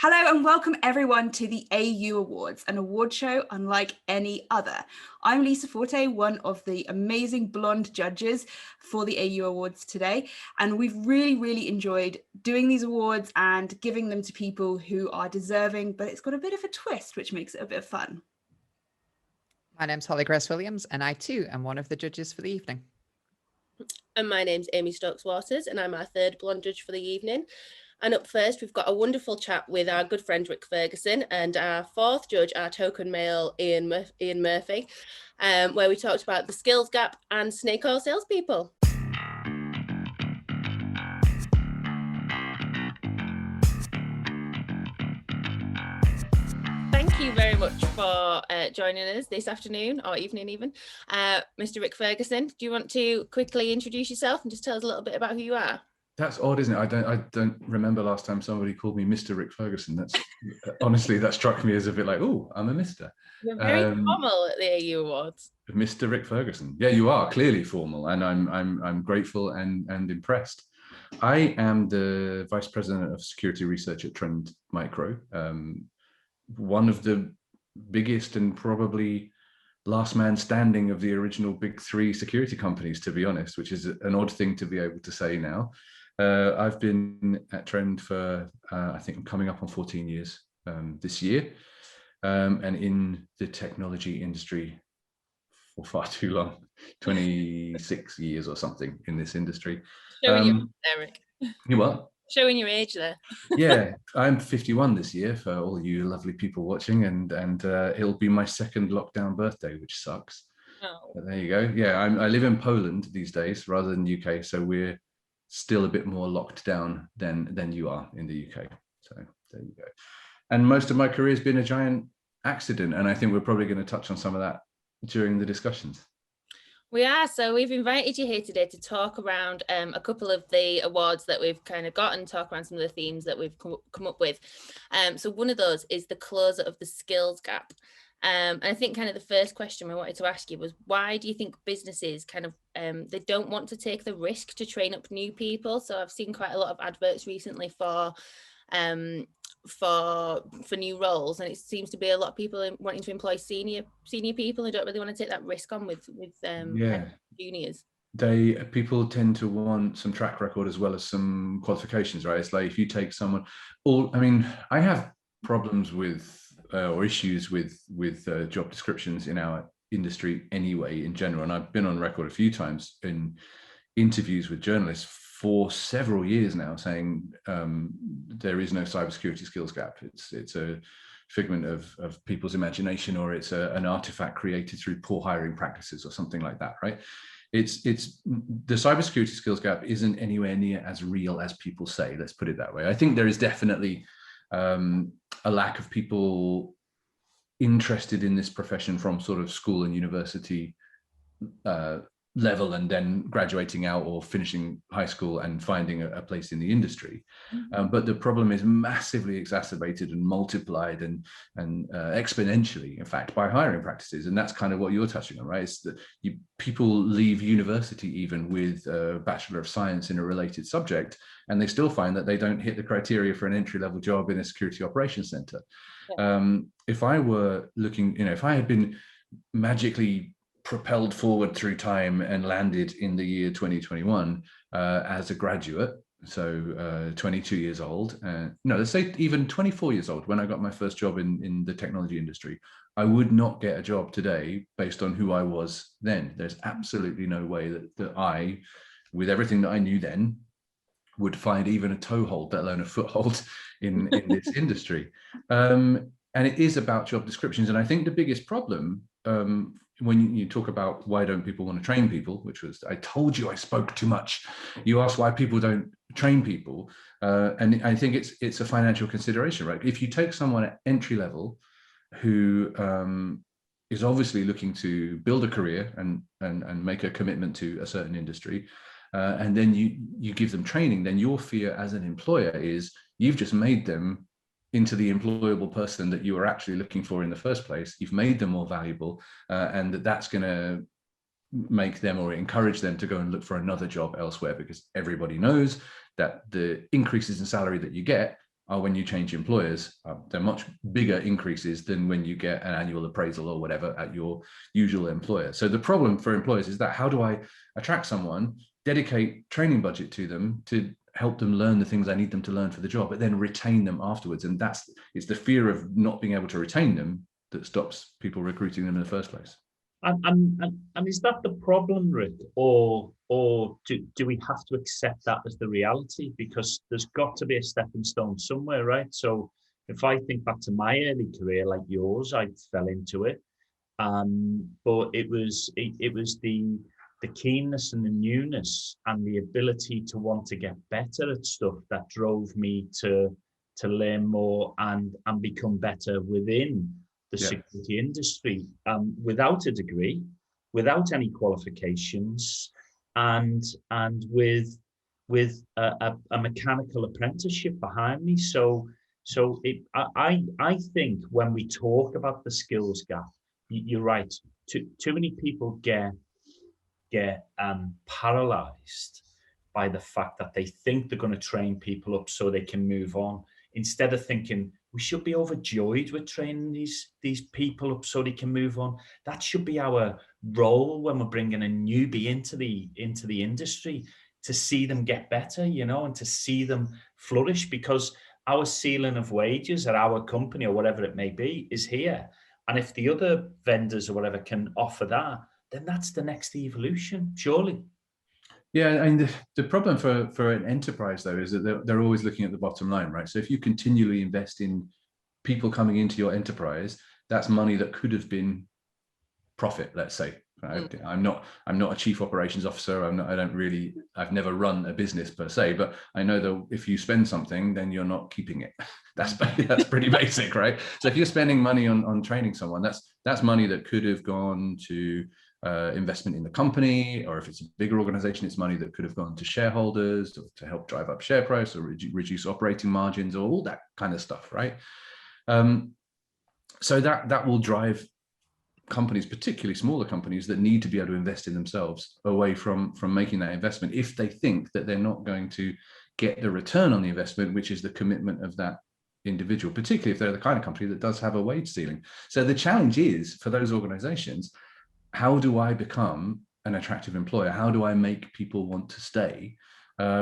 Hello and welcome everyone to the AU Awards, an award show unlike any other. I'm Lisa Forte, one of the amazing blonde judges for the AU Awards today, and we've really enjoyed doing these awards and giving them to people who are deserving, but it's got a bit of a twist, which makes it a bit of fun. My name's Holly Grace Williams, and I too am one of the judges for the evening. And my name's Amy Stokes-Waters, and I'm our third blonde judge for the evening. And up first, we've got a wonderful chat with our good friend Rick Ferguson, and our fourth judge, our token male Ian Murphy, where we talked about the skills gap and snake oil salespeople. Thank you very much for joining us this afternoon or evening even. Mr. Rick Ferguson, do you want to quickly introduce yourself and just tell us a little bit about who you are? That's odd, isn't it? I don't remember last time somebody called me Mr. Rick Ferguson. That's honestly, that struck me as a bit like, oh, I'm a Mister. You're very formal at the AU Awards. Mr. Rick Ferguson. Yeah, you are clearly formal, and I'm grateful and impressed. I am the Vice President of Security Research at Trend Micro, one of the biggest and probably last man standing of the original big three security companies, to be honest, which is an odd thing to be able to say now. I've been at Trend for, I think I'm coming up on 14 years this year, and in the technology industry for far too long, 26 years or something in this industry. Showing your age, Eric. You what? Showing your age there. Yeah, I'm 51 this year for all you lovely people watching, and it'll be my second lockdown birthday, which sucks. Oh. But there you go. Yeah, I live in Poland these days rather than UK, so we're still a bit more locked down than you are in the UK. So there you go. And most of my career has been a giant accident, and I think we're probably going to touch on some of that during the discussions. We are. So we've invited you here today to talk around a couple of the awards that we've kind of got and talk around some of the themes that we've come up with. So one of those is the closure of the skills gap. And I think kind of the first question we wanted to ask you was, why do you think businesses kind of, they don't want to take the risk to train up new people? So I've seen quite a lot of adverts recently for new roles, and it seems to be a lot of people wanting to employ senior people who don't really want to take that risk on with juniors. People tend to want some track record as well as some qualifications, right? It's like if you take someone, I have problems with or issues with job descriptions in our industry anyway in general, and I've been on record a few times in interviews with journalists for several years now saying there is no cybersecurity skills gap. It's a figment of people's imagination, or it's an artifact created through poor hiring practices or something like that, right? It's the cybersecurity skills gap isn't anywhere near as real as people say. Let's put it that way. I think there is definitely a lack of people interested in this profession from sort of school and university level, and then graduating out or finishing high school and finding a place in the industry. But the problem is massively exacerbated and multiplied and exponentially, in fact, by hiring practices. And that's kind of what you're touching on, right? It's that people leave university even with a Bachelor of Science in a related subject, and they still find that they don't hit the criteria for an entry-level job in a security operations center. Yeah. If I were looking, if I had been magically propelled forward through time and landed in the year 2021 as a graduate, so 22 years old, no, let's say even 24 years old when I got my first job in the technology industry, I would not get a job today based on who I was then. There's absolutely no way that I, with everything that I knew then, would find even a toehold, let alone a foothold in this industry. And it is about job descriptions. And I think the biggest problem, when you talk about why don't people want to train people, which was, I told you I spoke too much. You asked why people don't train people. And I think it's a financial consideration, right? If you take someone at entry level who is obviously looking to build a career and make a commitment to a certain industry, and then you give them training, then your fear as an employer is you've just made them into the employable person that you were actually looking for in the first place. You've made them more valuable, and that's going to make them or encourage them to go and look for another job elsewhere, because everybody knows that the increases in salary that you get are when you change employers. They're much bigger increases than when you get an annual appraisal or whatever at your usual employer. So the problem for employers is that how do I attract someone, dedicate training budget to them to help them learn the things I need them to learn for the job, but then retain them afterwards? And it's the fear of not being able to retain them that stops people recruiting them in the first place. And is that the problem, Rick, or do we have to accept that as the reality? Because there's got to be a stepping stone somewhere, right? So if I think back to my early career, like yours, I fell into it, but it was the keenness and the newness and the ability to want to get better at stuff that drove me to learn more and become better within the security industry, without a degree, without any qualifications, and with a mechanical apprenticeship behind me. So I think when we talk about the skills gap, you're right. Too many people get paralyzed by the fact that they think they're going to train people up so they can move on, instead of thinking we should be overjoyed with training these people up so they can move on. That should be our role when we're bringing a newbie into the industry, to see them get better, and to see them flourish, because our ceiling of wages at our company or whatever it may be is here. And if the other vendors or whatever can offer that, then that's the next evolution, surely. Yeah, and the problem for an enterprise, though, is that they're always looking at the bottom line, right? So if you continually invest in people coming into your enterprise, that's money that could have been profit, let's say. Right? I'm not a chief operations officer. I've never run a business per se, but I know that if you spend something, then you're not keeping it. That's pretty basic, right? So if you're spending money on training someone, that's money that could have gone to investment in the company, or if it's a bigger organization, it's money that could have gone to shareholders to help drive up share price or reduce operating margins or all that kind of stuff, right? So that will drive companies, particularly smaller companies that need to be able to invest in themselves, away from making that investment if they think that they're not going to get the return on the investment, which is the commitment of that individual, particularly if they're the kind of company that does have a wage ceiling. So the challenge is for those organizations, how do I become an attractive employer? How do I make people want to stay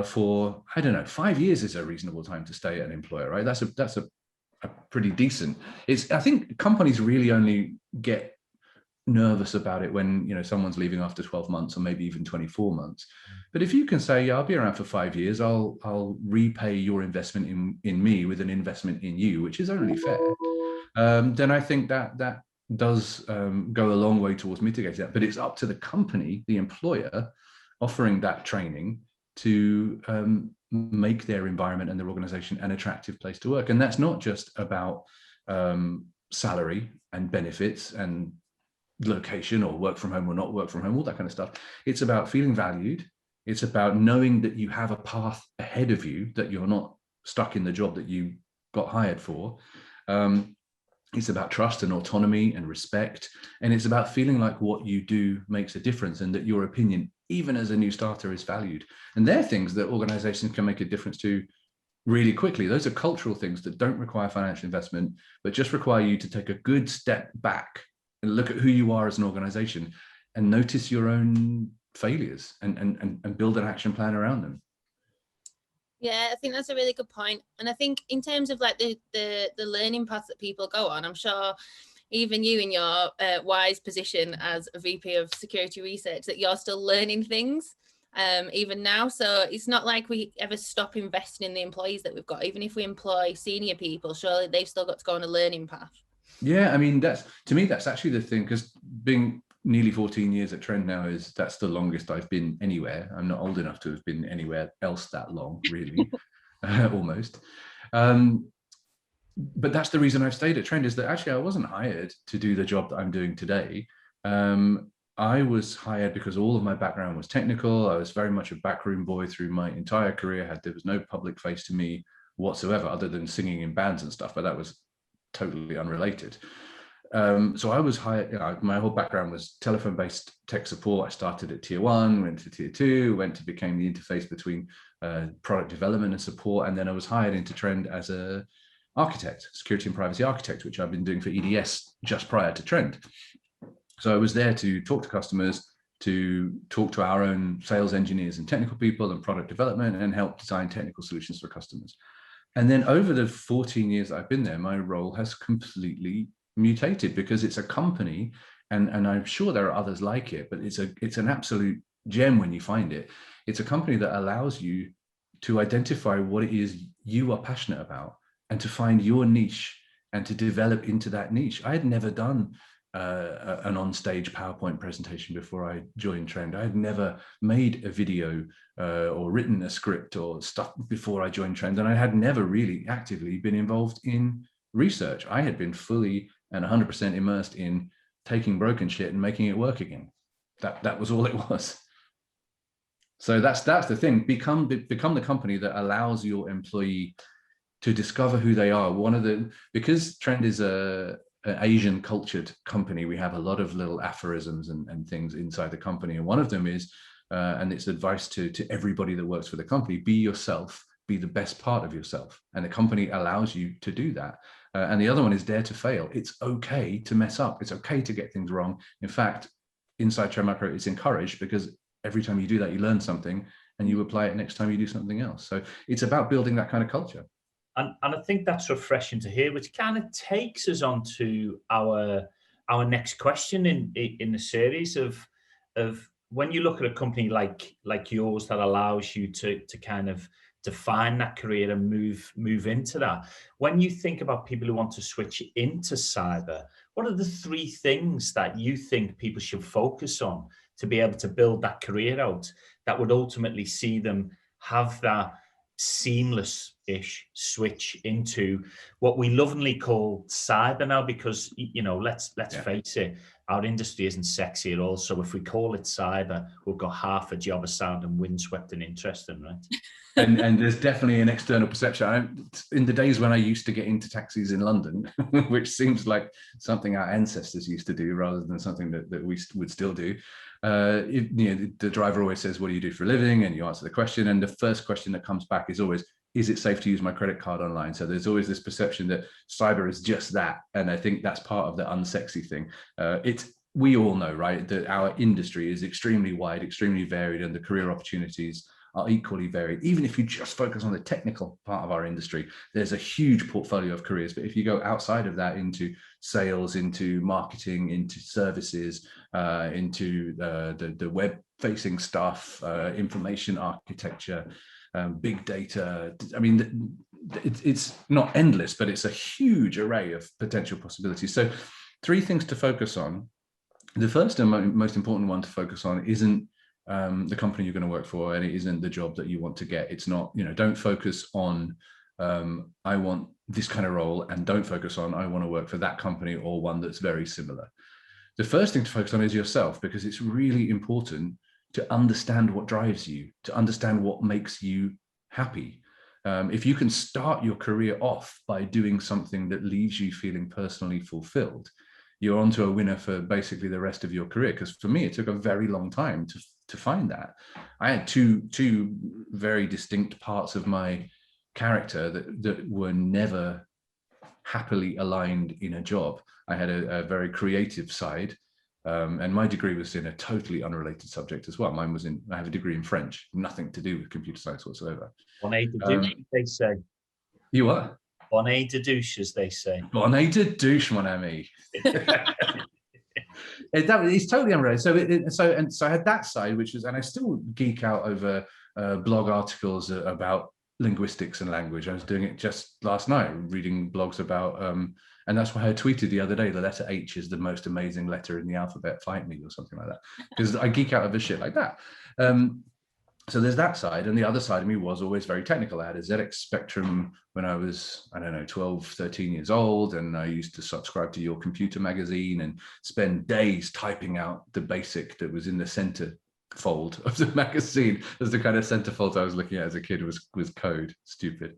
for, I don't know, 5 years is a reasonable time to stay at an employer, right? That's a pretty decent. I think companies really only get nervous about it when someone's leaving after 12 months or maybe even 24 months. But if you can say, yeah, I'll be around for 5 years, I'll repay your investment in me with an investment in you, which is only fair, then I think that does go a long way towards mitigating that. But it's up to the company, the employer, offering that training to make their environment and their organization an attractive place to work. And that's not just about salary and benefits and location or work from home or not work from home, all that kind of stuff. It's about feeling valued. It's about knowing that you have a path ahead of you, that you're not stuck in the job that you got hired for. It's about trust and autonomy and respect. And it's about feeling like what you do makes a difference and that your opinion, even as a new starter, is valued. And they're things that organizations can make a difference to really quickly. Those are cultural things that don't require financial investment, but just require you to take a good step back and look at who you are as an organization and notice your own failures and build an action plan around them. Yeah, I think that's a really good point. And I think in terms of like the learning path that people go on, I'm sure even you in your wise position as a VP of security research, that you're still learning things even now. So it's not like we ever stop investing in the employees that we've got. Even if we employ senior people, surely they've still got to go on a learning path. Yeah, I mean, to me, that's actually the thing, because being nearly 14 years at Trend now, that's the longest I've been anywhere. I'm not old enough to have been anywhere else that long, really, almost. But that's the reason I've stayed at Trend, is that actually I wasn't hired to do the job that I'm doing today. I was hired because all of my background was technical. I was very much a backroom boy through my entire career. There was no public face to me whatsoever, other than singing in bands and stuff, but that was totally unrelated. So I was hired, my whole background was telephone-based tech support. I started at tier 1, went to tier 2, became the interface between product development and support. And then I was hired into Trend as a architect, security and privacy architect, which I've been doing for EDS just prior to Trend. So I was there to talk to customers, to talk to our own sales engineers and technical people and product development, and help design technical solutions for customers. And then over the 14 years I've been there, my role has completely mutated, because it's a company, and I'm sure there are others like it, but it's an absolute gem when you find it. It's a company that allows you to identify what it is you are passionate about, and to find your niche and to develop into that niche. I had never done an on-stage PowerPoint presentation before I joined Trend. I had never made a video or written a script or stuff before I joined Trend, and I had never really actively been involved in research. I had been fully and 100% immersed in taking broken shit and making it work again. That was all it was. So that's the thing. Become the company that allows your employee to discover who they are. Because Trend is an Asian cultured company, we have a lot of little aphorisms and things inside the company. And one of them is, and it's advice to everybody that works for the company: be yourself, be the best part of yourself. And the company allows you to do that. And the other one is dare to fail. It's okay to mess up. It's okay to get things wrong. In fact, inside Trend Micro, it's encouraged, because every time you do that, you learn something and you apply it next time you do something else. So it's about building that kind of culture. And I think that's refreshing to hear, which kind of takes us on to our next question in the series of when you look at a company like yours that allows you to kind of define that career and move into that. When you think about people who want to switch into cyber, what are the 3 things that you think people should focus on to be able to build that career out that would ultimately see them have that seamless-ish switch into what we lovingly call cyber now? Because, you know, let's face it, our industry isn't sexy at all. So if we call it cyber, we've got half a job of sounding windswept and interesting, right? And there's definitely an external perception. In the days when I used to get into taxis in London, which seems like something our ancestors used to do rather than something that we would still do, the driver always says, what do you do for a living? And you answer the question, and the first question that comes back is always, is it safe to use my credit card online? So there's always this perception that cyber is just that. And I think that's part of the unsexy thing. We all know, right, that our industry is extremely wide, extremely varied, and the career opportunities are equally varied. Even if you just focus on the technical part of our industry, there's a huge portfolio of careers. But if you go outside of that into sales, into marketing, into services, into the web-facing stuff, information architecture, big data, I mean, it's not endless, but it's a huge array of potential possibilities. So 3 things to focus on. The first and most important one to focus on isn't the company you're going to work for, and it isn't the job that you want to get. It's not, don't focus on I want this kind of role, and don't focus on I want to work for that company or one that's very similar. The first thing to focus on is yourself, because it's really important to understand what drives you, to understand what makes you happy. If you can start your career off by doing something that leaves you feeling personally fulfilled, you're onto a winner for basically the rest of your career. Because for me, it took a very long time to find that. I had two very distinct parts of my character that were never happily aligned in a job. I had a very creative side, and my degree was in a totally unrelated subject as well. I have a degree in French, nothing to do with computer science whatsoever. Bonnet de douche, they say. You what? Bonnet de douche, as they say. Bonnet de douche, mon ami. It's totally unrelated. So I had that side, which was, and I still geek out over blog articles about linguistics and language. I was doing it just last night, reading blogs about, and that's why I tweeted the other day, the letter H is the most amazing letter in the alphabet, fight me, or something like that, because I geek out over shit like that. So there's that side, and the other side of me was always very technical. I had a ZX Spectrum when I was, 12, 13 years old, and I used to subscribe to Your Computer magazine and spend days typing out the BASIC that was in the center fold of the magazine. As the kind of centerfold I was looking at as a kid was code, stupid.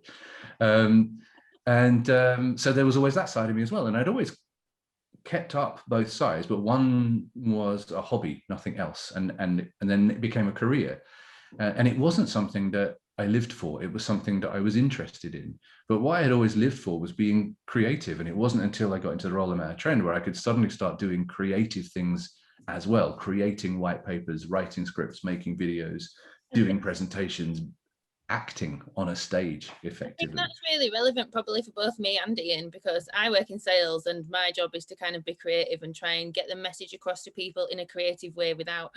So there was always that side of me as well, and I'd always kept up both sides, but one was a hobby, nothing else, and then it became a career. And it wasn't something that I lived for. It was something that I was interested in. But what I had always lived for was being creative. And it wasn't until I got into the role I'm at Trend where I could suddenly start doing creative things as well, creating white papers, writing scripts, making videos, doing presentations, acting on a stage I think effectively. that's really relevant probably for both me and Ian, because I work in sales and my job is to kind of be creative and try and get the message across to people in a creative way without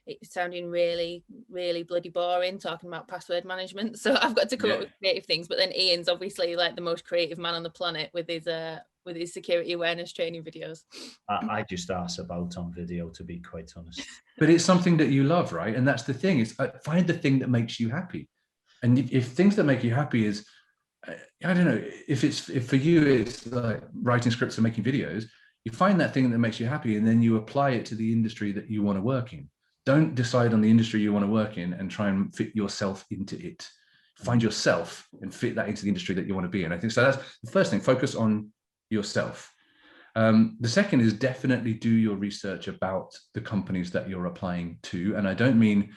it sounding really, really bloody boring talking about password management. So I've got to come up with creative things. But then Ian's obviously like the most creative man on the planet with his security awareness training videos. I just ask about on video, to be quite honest. But it's something that you love, right? And that's the thing, is find the thing that makes you happy. And if things that make you happy is, I don't know, if for you it's like writing scripts and making videos, you find that thing that makes you happy and then you apply it to the industry that you want to work in. Don't decide on the industry you want to work in and try and fit yourself into it. Find yourself and fit that into the industry that you want to be in. I think so. That's the first thing. Focus on yourself. The second is definitely do your research about the companies that you're applying to. And I don't mean,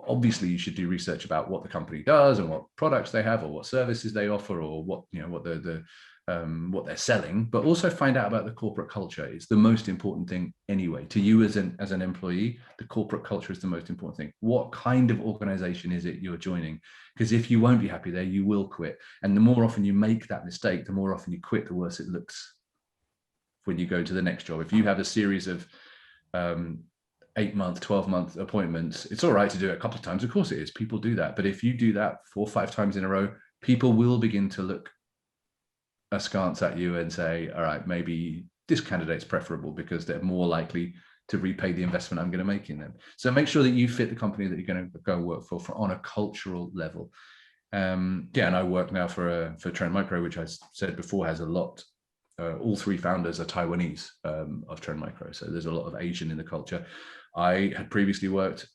obviously you should do research about what the company does and what products they have or what services they offer or what, you know, what they're selling, but also find out about the corporate culture. It's the most important thing anyway. To you as an employee, the corporate culture is the most important thing. What kind of organization is it you're joining? Because if you won't be happy there, you will quit. And the more often you make that mistake, the more often you quit, the worse it looks when you go to the next job. If you have a series of 8-month, 12-month appointments, it's all right to do it a couple of times. Of course it is. People do that. But if you do that 4 or 5 times in a row, people will begin to look askance at you and say, all right, maybe this candidate's preferable because they're more likely to repay the investment I'm going to make in them. So make sure that you fit the company that you're going to go work for on a cultural level. And I work now for Trend Micro, which I said before has a lot. All 3 founders are Taiwanese of Trend Micro. So there's a lot of Asian in the culture. I had previously worked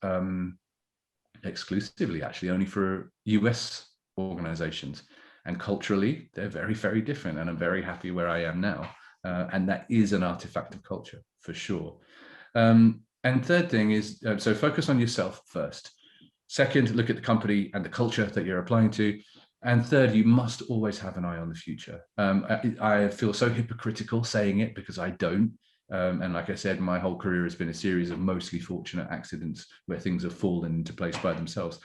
exclusively, actually, only for US organizations. And culturally, they're very, very different. And I'm very happy where I am now. And that is an artifact of culture, for sure. And third thing is, so focus on yourself first. Second, look at the company and the culture that you're applying to. And third, you must always have an eye on the future. I feel so hypocritical saying it because I don't. And like I said, my whole career has been a series of mostly fortunate accidents where things have fallen into place by themselves.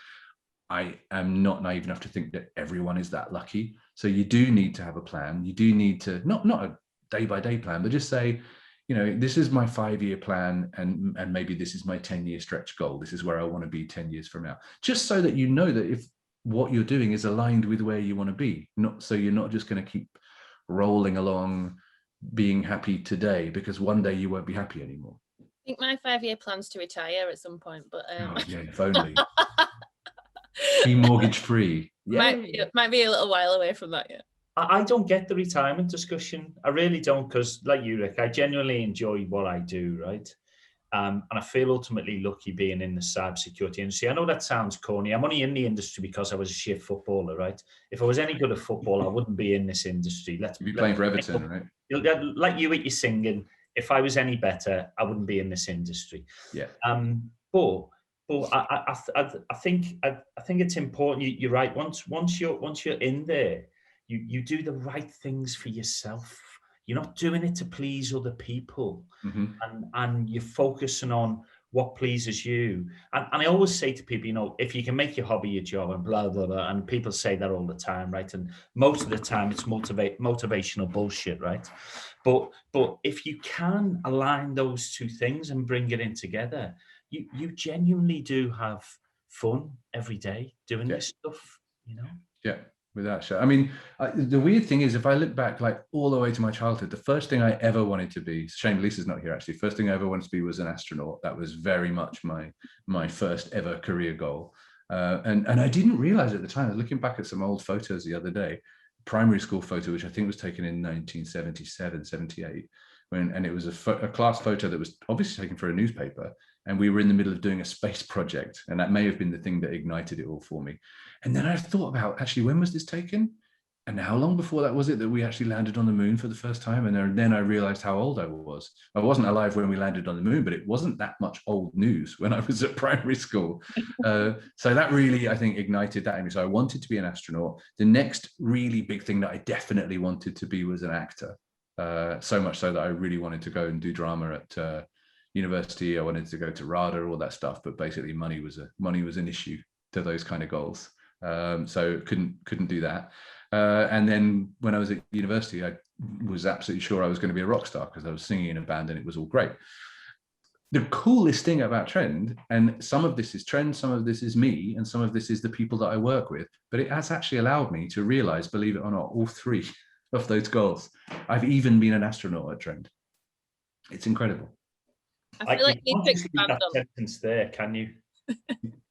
I am not naive enough to think that everyone is that lucky. So you do need to have a plan. You do need to, not a day-by-day plan, but just say, you know, this is my 5-year plan and maybe this is my 10-year stretch goal. This is where I want to be 10 years from now. Just so that you know that if what you're doing is aligned with where you want to be, not so you're not just going to keep rolling along being happy today, because one day you won't be happy anymore. I think my 5-year plan's to retire at some point, but Oh, yeah, if only. Be mortgage free. might be a little while away from that, yeah. I don't get the retirement discussion. I really don't, because like you, Rick, I genuinely enjoy what I do, right? And I feel ultimately lucky being in the cybersecurity industry. I know that sounds corny. I'm only in the industry because I was a shit footballer, right? If I was any good at football, I wouldn't be in this industry. You'd be playing for Everton, right? Like you at your singing. If I was any better, I wouldn't be in this industry. Yeah. But I think it's important. You're right. Once you're in there, you do the right things for yourself. You're not doing it to please other people, and you're focusing on what pleases you. And I always say to people, you know, if you can make your hobby your job and blah, blah, blah, and people say that all the time, right? And most of the time it's motivational bullshit, right? But if you can align those 2 things and bring it in together, you genuinely do have fun every day doing this stuff, you know? Yeah. Without shit. I mean, the weird thing is, if I look back like all the way to my childhood, the first thing I ever wanted to be, shame Lisa's not here actually, first thing I ever wanted to be was an astronaut. That was very much my first ever career goal. And I didn't realize at the time, I was looking back at some old photos the other day, primary school photo, which I think was taken in 1977, 78. And it was a class photo that was obviously taken for a newspaper. And we were in the middle of doing a space project. And that may have been the thing that ignited it all for me. And then I thought about, actually, when was this taken? and how long before that was it that we actually landed on the moon for the first time? And then I realized how old I was. I wasn't alive when we landed on the moon, but it wasn't that much old news when I was at primary school. So that really, I think, ignited that in me. So I wanted to be an astronaut. The next really big thing that I definitely wanted to be was an actor. So much so that I really wanted to go and do drama at university. I wanted to go to RADA, all that stuff, but basically money was an issue to those kind of goals. So couldn't do that. And then when I was at university, I was absolutely sure I was going to be a rock star because I was singing in a band and it was all great. The coolest thing about Trend, and some of this is Trend, some of this is me, and some of this is the people that I work with, but it has actually allowed me to realize, believe it or not, all three of those goals. I've even been an astronaut at Trend. It's incredible. I feel like you can't could just leave that expand on. sentence there, can you?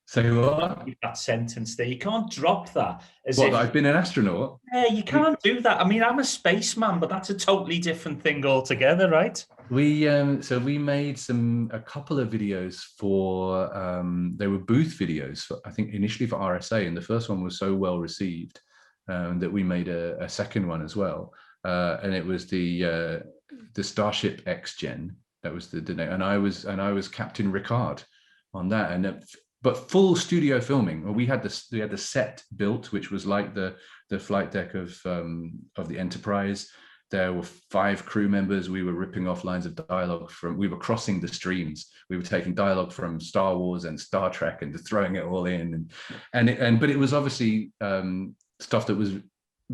So what? Leave that sentence there. You can't drop that. What, I've been an astronaut? Yeah, you can't do that. I mean, I'm a spaceman, but that's a totally different thing altogether, right? We made a couple of videos for they were booth videos for, I think initially for RSA, and the first one was so well received that we made a second one as well, and it was the Starship X Gen. That was the name, and I was Captain Ricard on that, and but full studio filming. We had the set built, which was like the flight deck of the Enterprise. There were 5 crew members. We were ripping off lines of dialogue we were crossing the streams. We were taking dialogue from Star Wars and Star Trek and just throwing it all in, but it was obviously stuff that was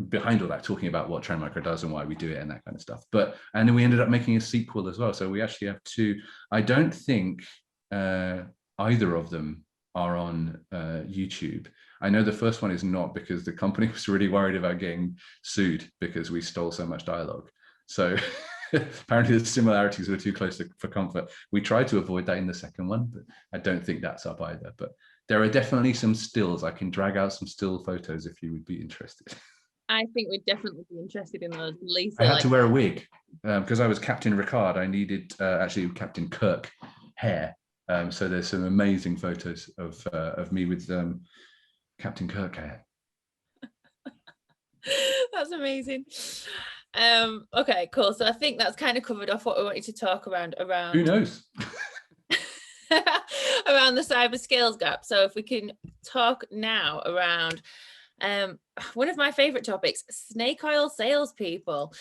behind all that, talking about what Trend Micro does and why we do it and that kind of stuff. And then we ended up making a sequel as well. So we actually have 2. I don't think either of them are on YouTube. I know the first one is not, because the company was really worried about getting sued because we stole so much dialogue. So apparently the similarities were too close for comfort. We tried to avoid that in the second one, but I don't think that's up either. But there are definitely some stills. I can drag out some still photos if you would be interested. I think we'd definitely be interested in those. Lisa, I had to wear a wig because I was Captain Ricard. I needed actually Captain Kirk hair. So there's some amazing photos of me with Captain Kirk hair. That's amazing. Okay, cool. So I think that's kind of covered off what we wanted to talk around. Who knows? Around the cyber skills gap. So if we can talk now around one of my favorite topics, snake oil salespeople.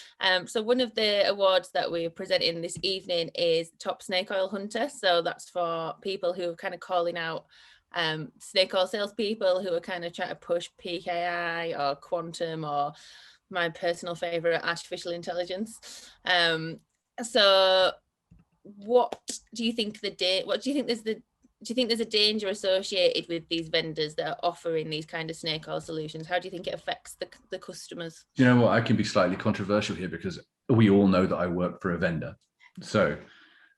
So one of the awards that we're presenting this evening is Top Snake Oil Hunter. So that's for people who are kind of calling out snake oil salespeople who are kind of trying to push PKI or quantum, or my personal favorite, artificial intelligence. So what do you think do you think there's a danger associated with these vendors that are offering these kind of snake oil solutions? How do you think it affects the customers? You know what, I can be slightly controversial here because we all know that I work for a vendor. So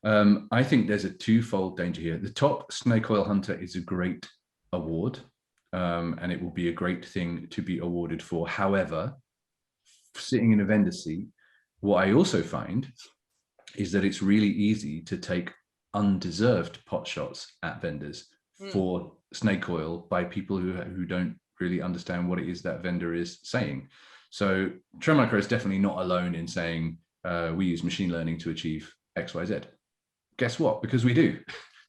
I think there's a twofold danger here. The Top Snake Oil Hunter is a great award, and it will be a great thing to be awarded for. However, sitting in a vendor seat, what I also find is that it's really easy to take undeserved pot shots at vendors for snake oil by people who don't really understand what it is that vendor is saying. So Trend Micro is definitely not alone in saying we use machine learning to achieve XYZ. Guess what? Because we do.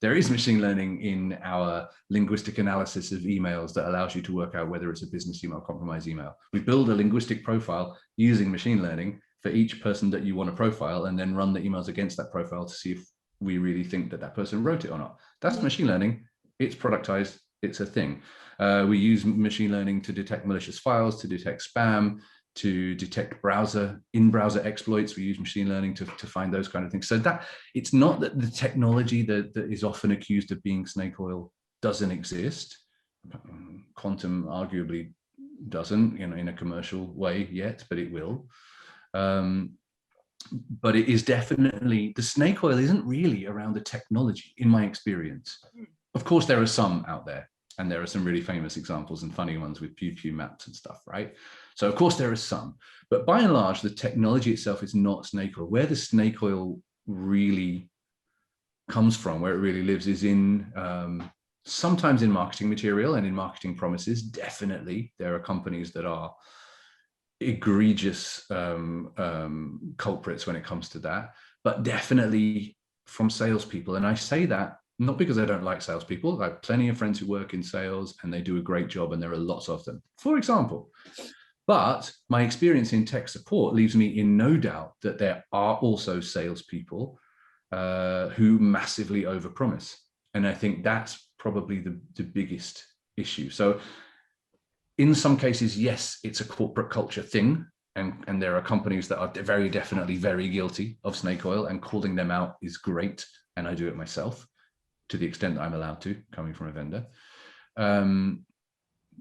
There is machine learning in our linguistic analysis of emails that allows you to work out whether it's a business email, compromise email. We build a linguistic profile using machine learning for each person that you want to profile, and then run the emails against that profile to see if we really think that that person wrote it or not. That's machine learning. It's productized. It's a thing. We use machine learning to detect malicious files, to detect spam, to detect in-browser exploits. We use machine learning to find those kind of things. So that it's not that the technology that is often accused of being snake oil doesn't exist. Quantum arguably doesn't, in a commercial way yet, but it will. But it is definitely, the snake oil isn't really around the technology, in my experience. Of course, there are some out there, and there are some really famous examples and funny ones with pew pew maps and stuff, right? So of course there are some, but by and large, the technology itself is not snake oil. Where the snake oil really comes from, where it really lives, is in sometimes in marketing material and in marketing promises. Definitely, there are companies that are egregious culprits when it comes to that, but definitely from salespeople. And I say that not because I don't like salespeople. I have plenty of friends who work in sales and they do a great job, and there are lots of them, for example. But my experience in tech support leaves me in no doubt that there are also salespeople who massively overpromise. And I think that's probably the biggest issue. So in some cases, yes, it's a corporate culture thing. And there are companies that are very definitely very guilty of snake oil, and calling them out is great. And I do it myself to the extent that I'm allowed to, coming from a vendor.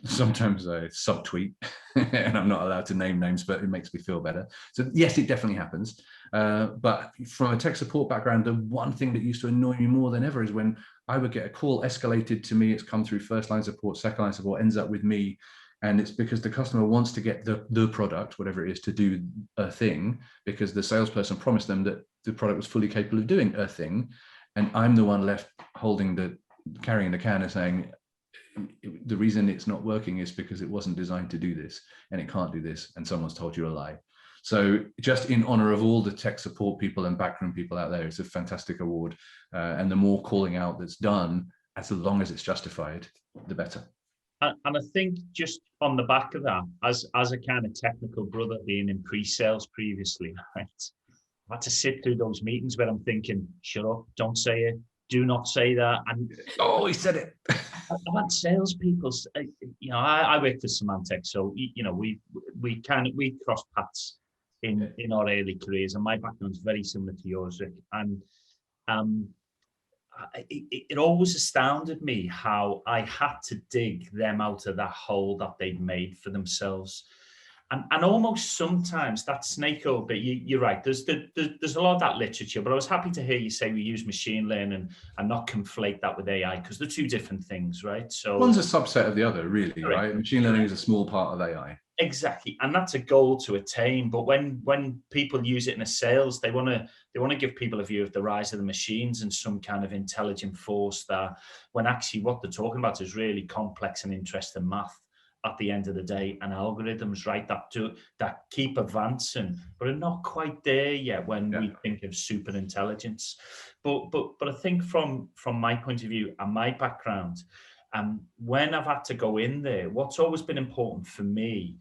Sometimes I subtweet and I'm not allowed to name names, but it makes me feel better. So yes, it definitely happens. But from a tech support background, the one thing that used to annoy me more than ever is when I would get a call escalated to me. It's come through first line support, second line support, ends up with me. And it's because the customer wants to get the product, whatever it is, to do a thing, because the salesperson promised them that the product was fully capable of doing a thing. And I'm the one left carrying the can and saying, the reason it's not working is because it wasn't designed to do this, and it can't do this, and someone's told you a lie. So just in honor of all the tech support people and backroom people out there, it's a fantastic award. And the more calling out that's done, as long as it's justified, the better. And I think just on the back of that, as a kind of technical brother being in pre-sales previously, right, I had to sit through those meetings where I'm thinking, shut up, don't say it, do not say that. And oh, he said it. I've had salespeople, I work for Symantec, so we cross paths in our early careers, and my background's very similar to yours, Rick. And it always astounded me how I had to dig them out of that hole that they'd made for themselves. And almost sometimes that snake oil bit, you're right, there's a lot of that literature, but I was happy to hear you say we use machine learning and not conflate that with AI, because they're two different things, right? So one's a subset of the other, really, correct. Right? Machine learning is a small part of AI. Exactly, and that's a goal to attain. But when people use it in a sales, they want to give people a view of the rise of the machines and some kind of intelligent force, that when actually what they're talking about is really complex and interesting math at the end of the day, and algorithms, right, that keep advancing, but are not quite there yet when we think of super intelligence. But I think from my point of view and my background, when I've had to go in there, what's always been important for me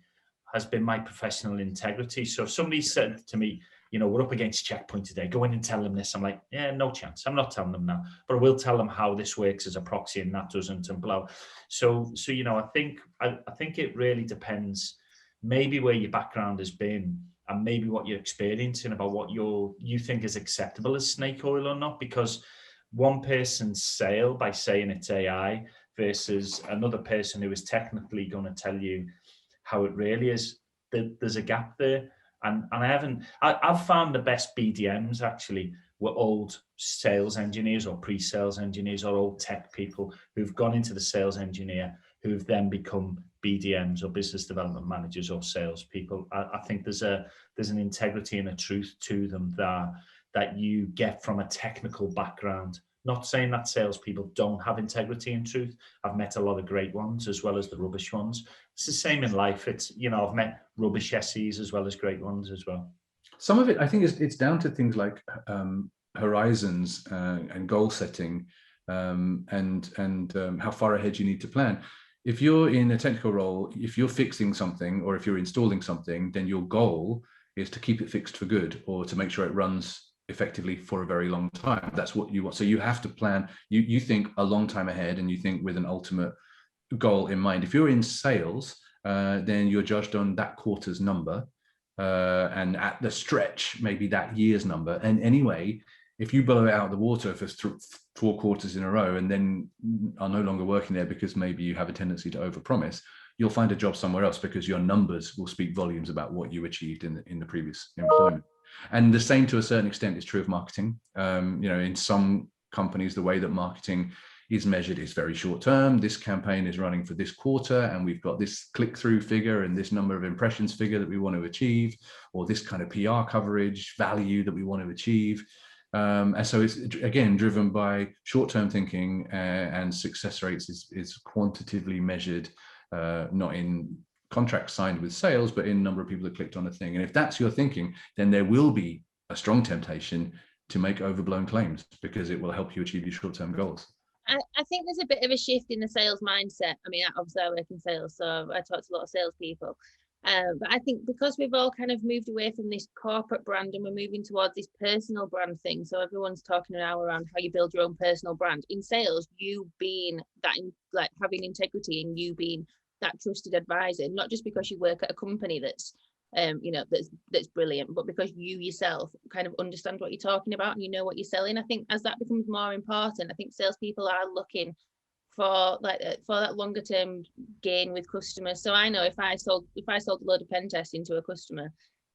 has been my professional integrity. So if somebody said to me, we're up against Checkpoint today, go in and tell them this. I'm like, yeah, no chance. I'm not telling them now, but I will tell them how this works as a proxy and that doesn't, and blah. So I think it really depends maybe where your background has been, and maybe what you're experiencing about what you think is acceptable as snake oil or not, because one person's sale by saying it's AI versus another person who is technically going to tell you how it really is, there's a gap there. And I've found the best BDMs actually were old sales engineers or pre-sales engineers or old tech people who've gone into the sales engineer, who've then become BDMs or business development managers or salespeople. I think there's an integrity and a truth to them that you get from a technical background. Not saying that salespeople don't have integrity and truth. I've met a lot of great ones as well as the rubbish ones. It's the same in life. It's, I've met rubbish SEs as well as great ones as well. Some of it, I think, it's down to things like horizons and goal setting, and how far ahead you need to plan. If you're in a technical role, if you're fixing something or if you're installing something, then your goal is to keep it fixed for good, or to make sure it runs effectively for a very long time. That's what you want. So you have to plan. You think a long time ahead, and you think with an ultimate goal in mind. If you're in sales, then you're judged on that quarter's number, and at the stretch, maybe that year's number. And anyway, if you blow it out of the water for 4 quarters in a row and then are no longer working there because maybe you have a tendency to overpromise, you'll find a job somewhere else because your numbers will speak volumes about what you achieved in the previous employment. And the same to a certain extent is true of marketing. In some companies, the way that marketing is measured is very short term. This campaign is running for this quarter, and we've got this click-through figure and this number of impressions figure that we want to achieve, or this kind of PR coverage value that we want to achieve. And so it's, again, driven by short-term thinking, and success rates is quantitatively measured, not in contracts signed with sales, but in number of people that clicked on a thing. And if that's your thinking, then there will be a strong temptation to make overblown claims because it will help you achieve your short-term goals. I think there's a bit of a shift in the sales mindset. I mean, obviously I work in sales, so I talk to a lot of salespeople. But I think because we've all kind of moved away from this corporate brand and we're moving towards this personal brand thing. So everyone's talking now around how you build your own personal brand. In sales, you being that, like having integrity and you being that trusted advisor, not just because you work at a company that's that's brilliant, but because you yourself kind of understand what you're talking about and you know what you're selling. I think as that becomes more important, I think salespeople are looking for that longer term gain with customers. So I know if I sold a load of pen testing to a customer,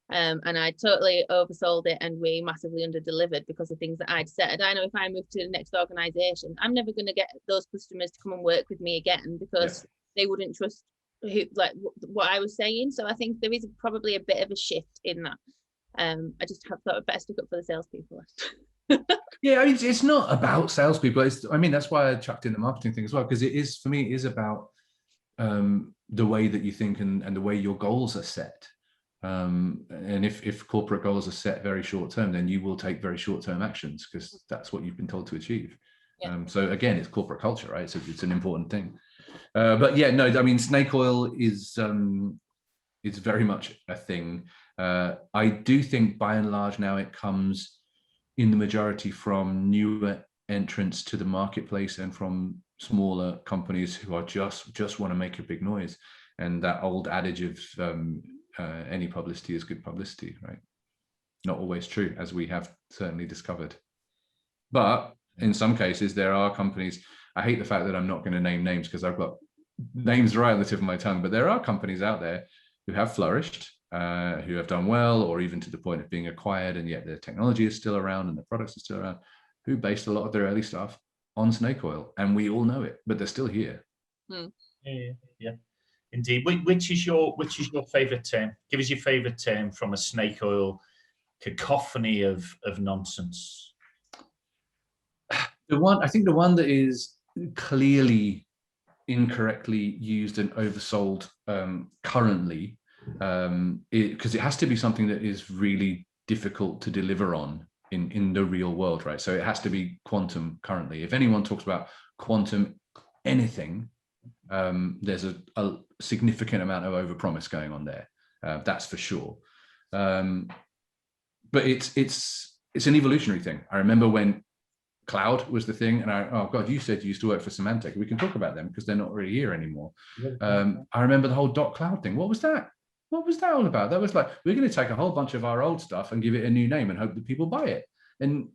and I totally oversold it and we massively under-delivered because of things that I'd said, I know if I move to the next organization, I'm never going to get those customers to come and work with me again because they wouldn't trust what I was saying. So I think there is probably a bit of a shift in that. I just have thought I'd better stick up for the salespeople. Yeah, it's not about salespeople. That's why I chucked in the marketing thing as well, because for me, it is about the way that you think and the way your goals are set. And if corporate goals are set very short term, then you will take very short term actions because that's what you've been told to achieve. Yeah. So again, it's corporate culture, right? So it's an important thing. But yeah, no, I mean, snake oil is very much a thing. I do think by and large now it comes in the majority from newer entrants to the marketplace and from smaller companies who are just want to make a big noise. And that old adage of any publicity is good publicity, right? Not always true, as we have certainly discovered. But in some cases, there are companies, I hate the fact that I'm not going to name names because I've got names right on the tip of my tongue, but there are companies out there who have flourished, who have done well, or even to the point of being acquired, and yet their technology is still around and the products are still around, who based a lot of their early stuff on snake oil. And we all know it, but they're still here. Yeah. Indeed. Which is your favorite term? Give us your favorite term from a snake oil cacophony of nonsense. The one that is clearly incorrectly used and oversold currently, because it has to be something that is really difficult to deliver on in the real world, right? So it has to be quantum currently. If anyone talks about quantum anything, there's a significant amount of overpromise going on there. That's for sure. But it's an evolutionary thing. I remember when cloud was the thing, and oh God, you said you used to work for Symantec. We can talk about them because they're not really here anymore. I remember the whole .cloud thing. What was that? What was that all about? That was like, we're going to take a whole bunch of our old stuff and give it a new name and hope that people buy it. And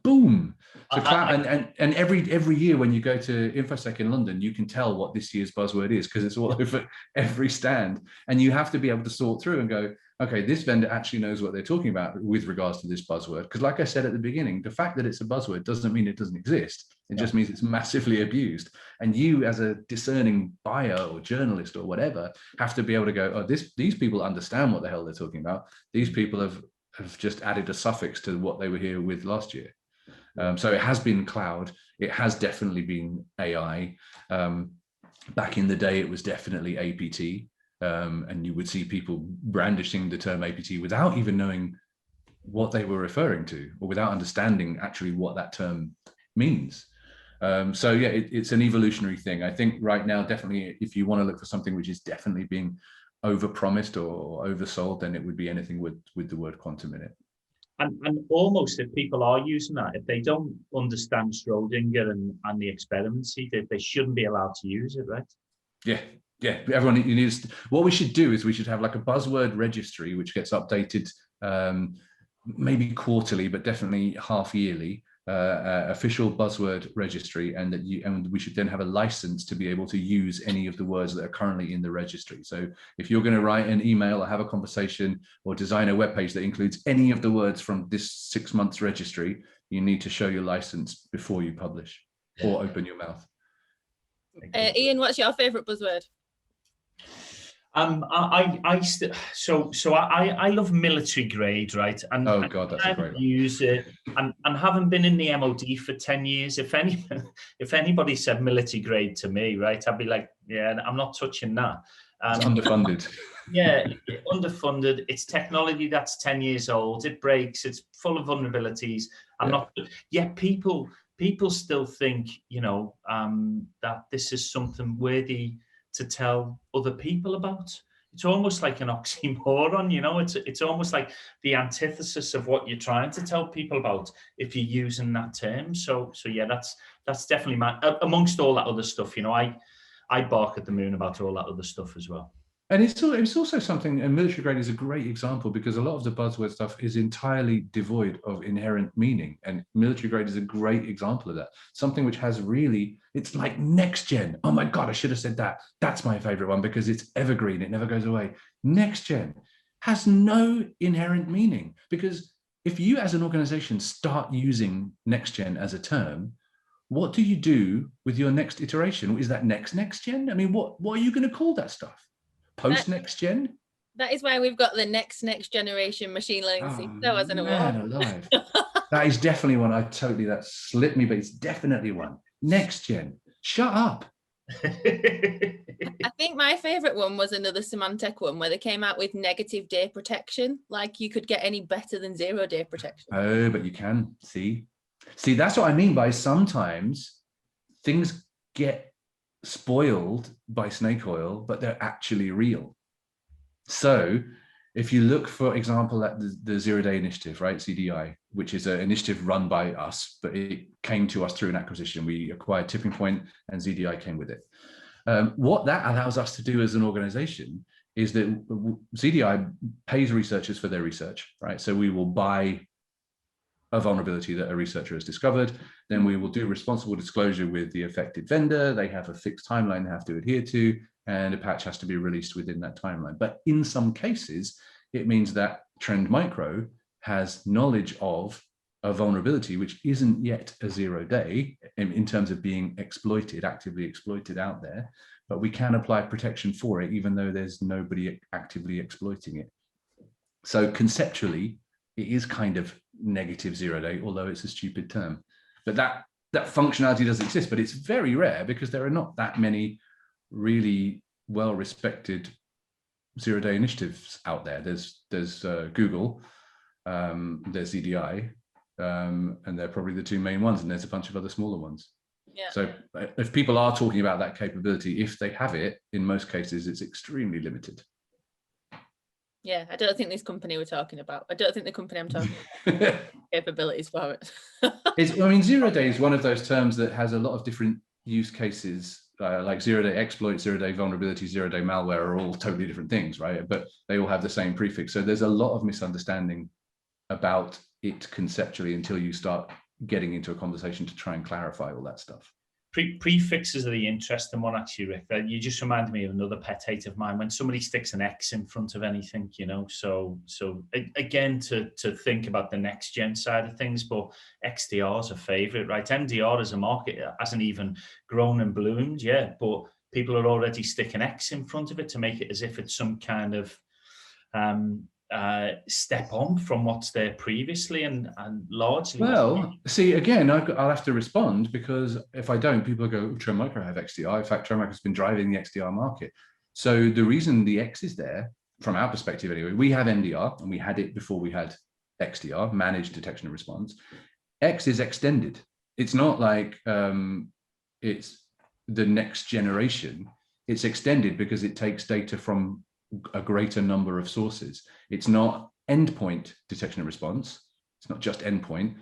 boom. So cloud, and every year when you go to InfoSec in London, you can tell what this year's buzzword is because it's all over every stand. And you have to be able to sort through and go, okay, this vendor actually knows what they're talking about with regards to this buzzword. Because like I said at the beginning, the fact that it's a buzzword doesn't mean it doesn't exist. It just means it's massively abused. And you as a discerning buyer or journalist or whatever have to be able to go, oh, these people understand what the hell they're talking about. These people have just added a suffix to what they were here with last year. So it has been cloud. It has definitely been AI. Back in the day, it was definitely APT. And you would see people brandishing the term APT without even knowing what they were referring to or without understanding actually what that term means. So yeah, it's an evolutionary thing. I think right now, definitely, if you want to look for something which is definitely being overpromised or oversold, then it would be anything with the word quantum in it. And almost if people are using that, if they don't understand Schrodinger and the experiments he did, they shouldn't be allowed to use it, right? Yeah. Everyone needs. What we should do is we should have like a buzzword registry which gets updated maybe quarterly, but definitely half yearly. Official buzzword registry, and we should then have a license to be able to use any of the words that are currently in the registry. So if you're going to write an email or have a conversation or design a web page that includes any of the words from this 6 months registry, you need to show your license before you publish or open your mouth. Ian, what's your favorite buzzword? I love military grade, right? And oh God, that's a great one. Use it, and having been in the MOD for 10 years, if anybody said military grade to me, right, I'd be like, yeah, I'm not touching that. It's underfunded. Yeah, underfunded. It's technology that's 10 years old. It breaks. It's full of vulnerabilities. Yet people still think, that this is something worthy to tell other people about. It's almost like an oxymoron, it's almost like the antithesis of what you're trying to tell people about if you're using that term. So yeah, that's definitely amongst all that other stuff, I bark at the moon about all that other stuff as well. And it's also something, and military grade is a great example because a lot of the buzzword stuff is entirely devoid of inherent meaning. And military grade is a great example of that. Something which has really, it's like next gen. Oh my God, I should have said that. That's my favorite one because it's evergreen. It never goes away. Next gen has no inherent meaning because if you as an organization start using next gen as a term, what do you do with your next iteration? Is that next gen? I mean, what are you going to call that stuff? Post next gen? That is why we've got the next generation machine learning CISO as an award. Man alive. That is definitely one. That slipped me, but it's definitely one. Next gen. Shut up. I think my favorite one was another Symantec one where they came out with negative day protection. Like you could get any better than 0 day protection. Oh, but you can. See, that's what I mean by sometimes things get spoiled by snake oil, but they're actually real. So if you look, for example, at the 0 Day Initiative, right, CDI, which is an initiative run by us, but it came to us through an acquisition. We acquired Tipping Point and ZDI came with it. What that allows us to do as an organization is that ZDI pays researchers for their research, right? So we will buy a vulnerability that a researcher has discovered, then we will do responsible disclosure with the affected vendor. They have a fixed timeline they have to adhere to, and a patch has to be released within that timeline. But in some cases, it means that Trend Micro has knowledge of a vulnerability which isn't yet a 0 day in terms of being exploited, actively exploited out there, but we can apply protection for it, even though there's nobody actively exploiting it. So conceptually, it is kind of negative 0 day, although it's a stupid term. But that functionality does exist, but it's very rare because there are not that many really well-respected 0 day initiatives out there. There's Google, there's ZDI, and they're probably the two main ones, and there's a bunch of other smaller ones. Yeah. So if people are talking about that capability, if they have it, in most cases, it's extremely limited. Yeah, I don't think this company we're talking about. I don't think the company I'm talking about capabilities for it. I mean, 0 day is one of those terms that has a lot of different use cases, like 0 day exploit, 0 day vulnerability, 0 day malware are all totally different things, right? But they all have the same prefix. So there's a lot of misunderstanding about it conceptually until you start getting into a conversation to try and clarify all that stuff. Prefixes are the interesting one, actually, Rick. You just reminded me of another pet hate of mine when somebody sticks an X in front of anything, So again, to think about the next gen side of things, but XDR is a favorite, right? MDR as a market hasn't even grown and bloomed yet, but people are already sticking X in front of it to make it as if it's some kind of step on from what's there previously and largely. Well, see, again, I'll have to respond, because if I don't, people go, Trend Micro have XDR. In fact, Trend Micro has been driving the XDR market. So the reason the X is there, from our perspective anyway, we have MDR, and we had it before we had XDR, Managed Detection and Response. X is extended. It's not like it's the next generation. It's extended because it takes data from a greater number of sources. It's not endpoint detection and response. It's not just endpoint.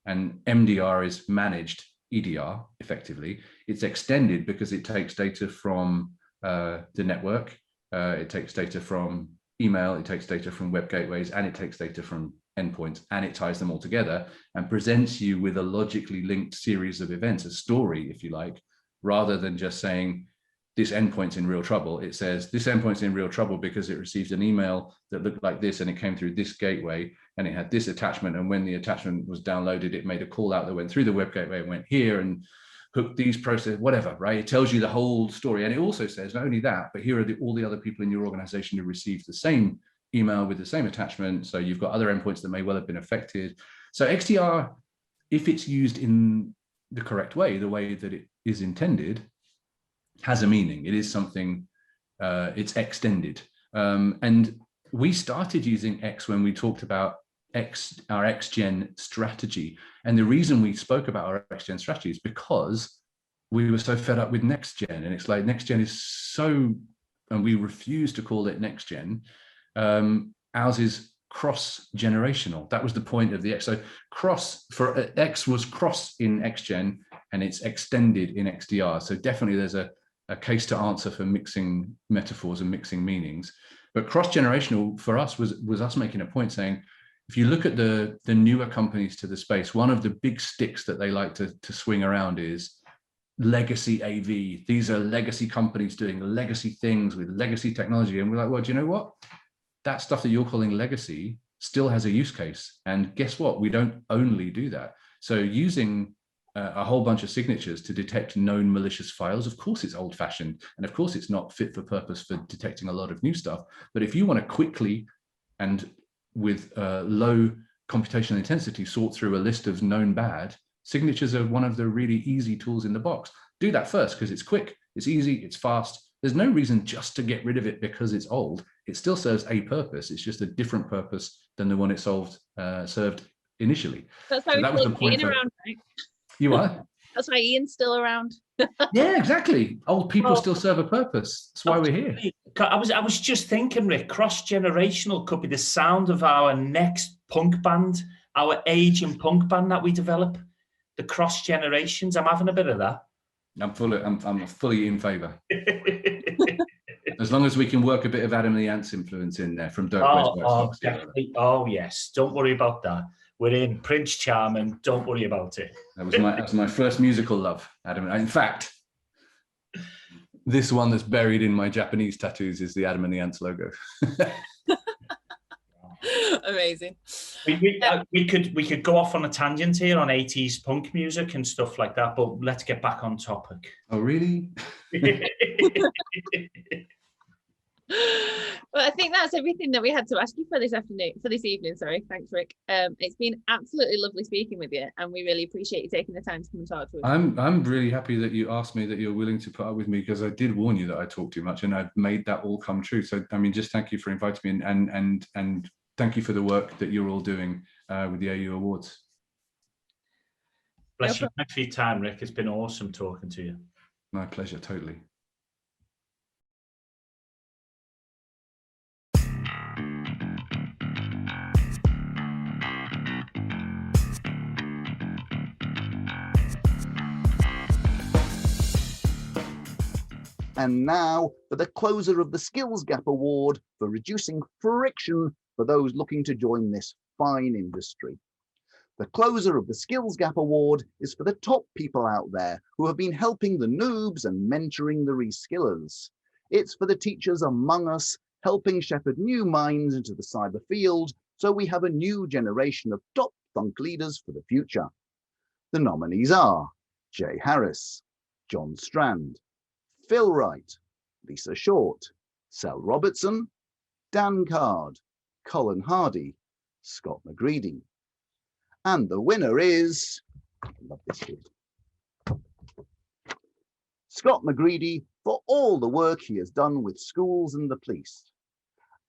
And MDR is managed EDR effectively. It's extended because it takes data from the network. It takes data from email. It takes data from web gateways, and it takes data from endpoints, and it ties them all together and presents you with a logically linked series of events, a story, if you like, rather than just saying, this endpoint's in real trouble. It says this endpoint's in real trouble because it received an email that looked like this, and it came through this gateway, and it had this attachment. And when the attachment was downloaded, it made a call out that went through the web gateway and went here and hooked these processes, whatever, right? It tells you the whole story. And it also says, not only that, but here are all the other people in your organization who received the same email with the same attachment. So you've got other endpoints that may well have been affected. So XDR, if it's used in the correct way, the way that it is intended, has a meaning. It is something it's extended. And we started using X when we talked about our XGen strategy. And the reason we spoke about our XGen strategy is because we were so fed up with NextGen. And it's like NextGen is so, and we refuse to call it NextGen. Ours is cross-generational. That was the point of the X. So cross for X was cross in XGen and it's extended in XDR. So definitely there's a case to answer for mixing metaphors and mixing meanings. But cross-generational for us was us making a point saying, if you look at the newer companies to the space, one of the big sticks that they like to swing around is legacy AV. These are legacy companies doing legacy things with legacy technology. And we're like, well, do you know what? That stuff that you're calling legacy still has a use case. And guess what? We don't only do that. So using a whole bunch of signatures to detect known malicious files, of course it's old fashioned. And of course it's not fit for purpose for detecting a lot of new stuff. But if you want to quickly and with low computational intensity sort through a list of known bad, signatures are one of the really easy tools in the box. Do that first because it's quick, it's easy, it's fast. There's no reason just to get rid of it because it's old. It still serves a purpose. It's just a different purpose than the one it served initially. That's why So that was the point. around, right? You are? That's why Ian's still around. Yeah, exactly. Old people still serve a purpose. That's why we're here. I was just thinking, Rick, cross-generational could be the sound of our next punk band, our aging punk band that we develop. The cross generations. I'm having a bit of that. I'm fully in favour. As long as we can work a bit of Adam and the Ants influence in there from Dirk West. Definitely. Oh yes, don't worry about that. We're in Prince Charming. Don't worry about it. That was my first musical love, Adam. In fact, this one that's buried in my Japanese tattoos is the Adam and the Ants logo. Amazing. We could go off on a tangent here on 80s punk music and stuff like that, but let's get back on topic. Oh, really? Well, I think that's everything that we had to ask you for this evening. Sorry, thanks, Rick. It's been absolutely lovely speaking with you, and we really appreciate you taking the time to come and talk to us. I'm really happy that you asked me that you're willing to put up with me, because I did warn you that I talk too much, and I've made that all come true. So I mean, just thank you for inviting me, and thank you for the work that you're all doing with the AU Awards. Bless you. Thanks for your time, Rick. It's been awesome talking to you. My pleasure, totally. And now for the closer of the Skills Gap Award for reducing friction for those looking to join this fine industry. The closer of the Skills Gap Award is for the top people out there who have been helping the noobs and mentoring the reskillers. It's for the teachers among us helping shepherd new minds into the cyber field, so we have a new generation of top thunk leaders for the future. The nominees are Jay Harris, John Strand, Phil Wright, Lisa Short, Sel Robertson, Dan Card, Colin Hardy, Scott McGreedy. And the winner is, I love this kid, Scott McGreedy, for all the work he has done with schools and the police.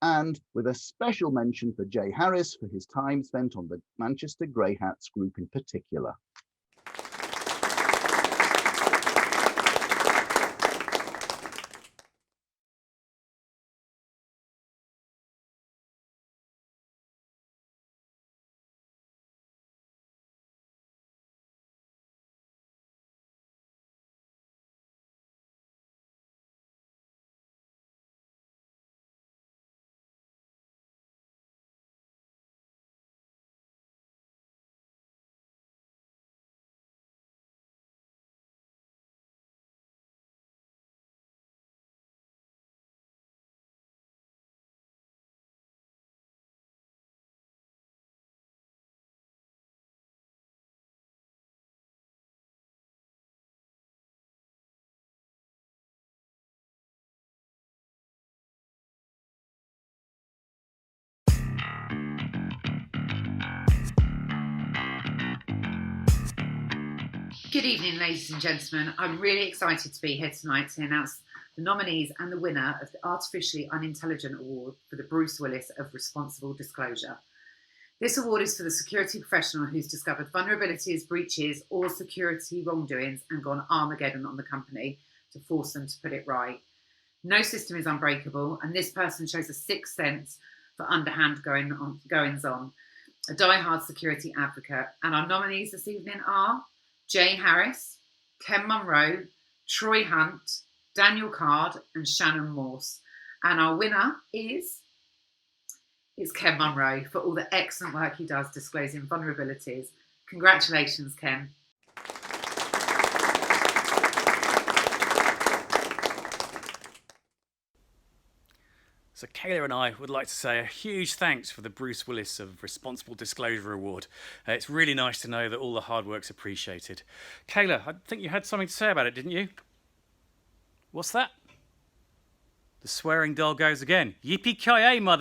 And with a special mention for Jay Harris for his time spent on the Manchester Grey Hats group in particular. Good evening, ladies and gentlemen. I'm really excited to be here tonight to announce the nominees and the winner of the Artificially Unintelligent Award for the Bruce Willis of Responsible Disclosure. This award is for the security professional who's discovered vulnerabilities, breaches, or security wrongdoings and gone Armageddon on the company to force them to put it right. No system is unbreakable, and this person shows a sixth sense for underhand goings on, a die-hard security advocate. And our nominees this evening are Jane Harris, Ken Munro, Troy Hunt, Daniel Card, and Shannon Morse. And our winner is Ken Munro for all the excellent work he does disclosing vulnerabilities. Congratulations, Ken. So Kayla and I would like to say a huge thanks for the Bruce Willis of Responsible Disclosure Award. It's really nice to know that all the hard work's appreciated. Kayla, I think you had something to say about it, didn't you? What's that? The swearing doll goes again. Yippee-ki-yay, mother...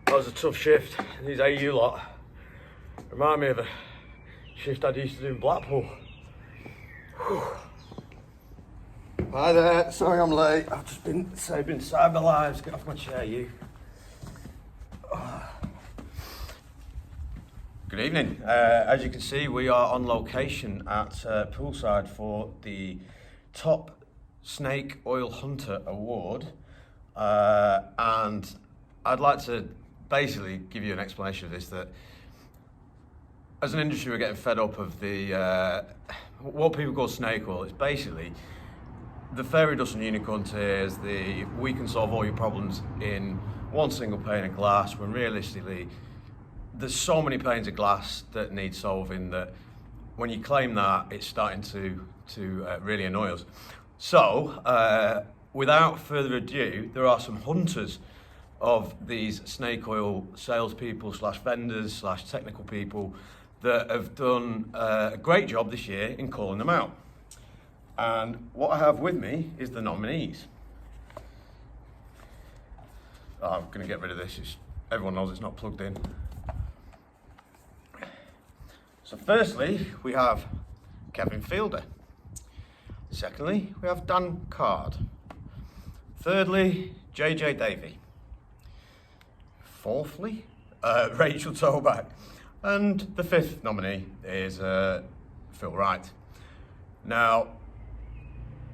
That was a tough shift. These AU lot remind me of a shift I used to do in Blackpool. Whew. Hi there, sorry I'm late. I've just been saving cyber lives. Get off my chair, you. Good evening. As you can see, we are on location at Poolside for the Top Snake Oil Hunter Award. And I'd like to basically give you an explanation of this, that as an industry we're getting fed up of the what people call snake oil. It's basically the fairy dust and unicorn tears, the we can solve all your problems in one single pane of glass, when realistically there's so many panes of glass that need solving that when you claim that, it's starting to really annoy us. So without further ado, there are some hunters of these snake oil salespeople / vendors / technical people that have done a great job this year in calling them out. And what I have with me is the nominees. I'm going to get rid of this. Everyone knows it's not plugged in. So firstly, we have Kevin Fielder. Secondly, we have Dan Card. Thirdly, JJ Davey. Fourthly, Rachel Toback. And the fifth nominee is Phil Wright. Now,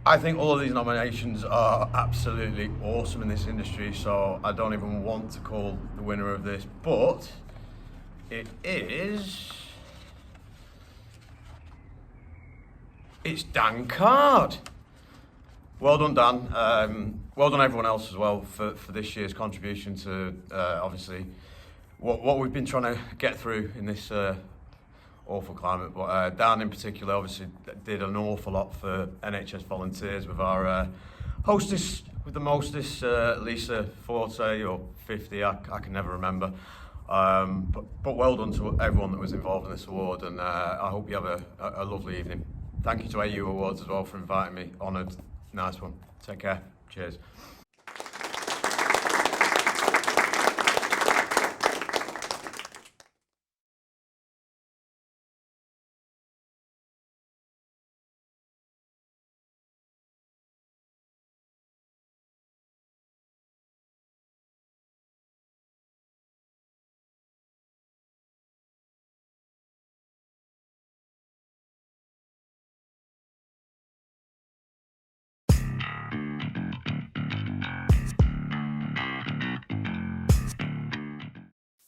I think all of these nominations are absolutely awesome in this industry, so I don't even want to call the winner of this, but it is... It's Dan Card. Well done, Dan. Well done everyone else as well for this year's contribution to obviously what we've been trying to get through in this awful climate. But Dan in particular obviously did an awful lot for NHS volunteers with our hostess with the mostest, Lisa 40 or 50, I can never remember. But well done to everyone that was involved in this award, and I hope you have a lovely evening. Thank you to AU Awards as well for inviting me. Honoured. Nice one. Take care. Cheers.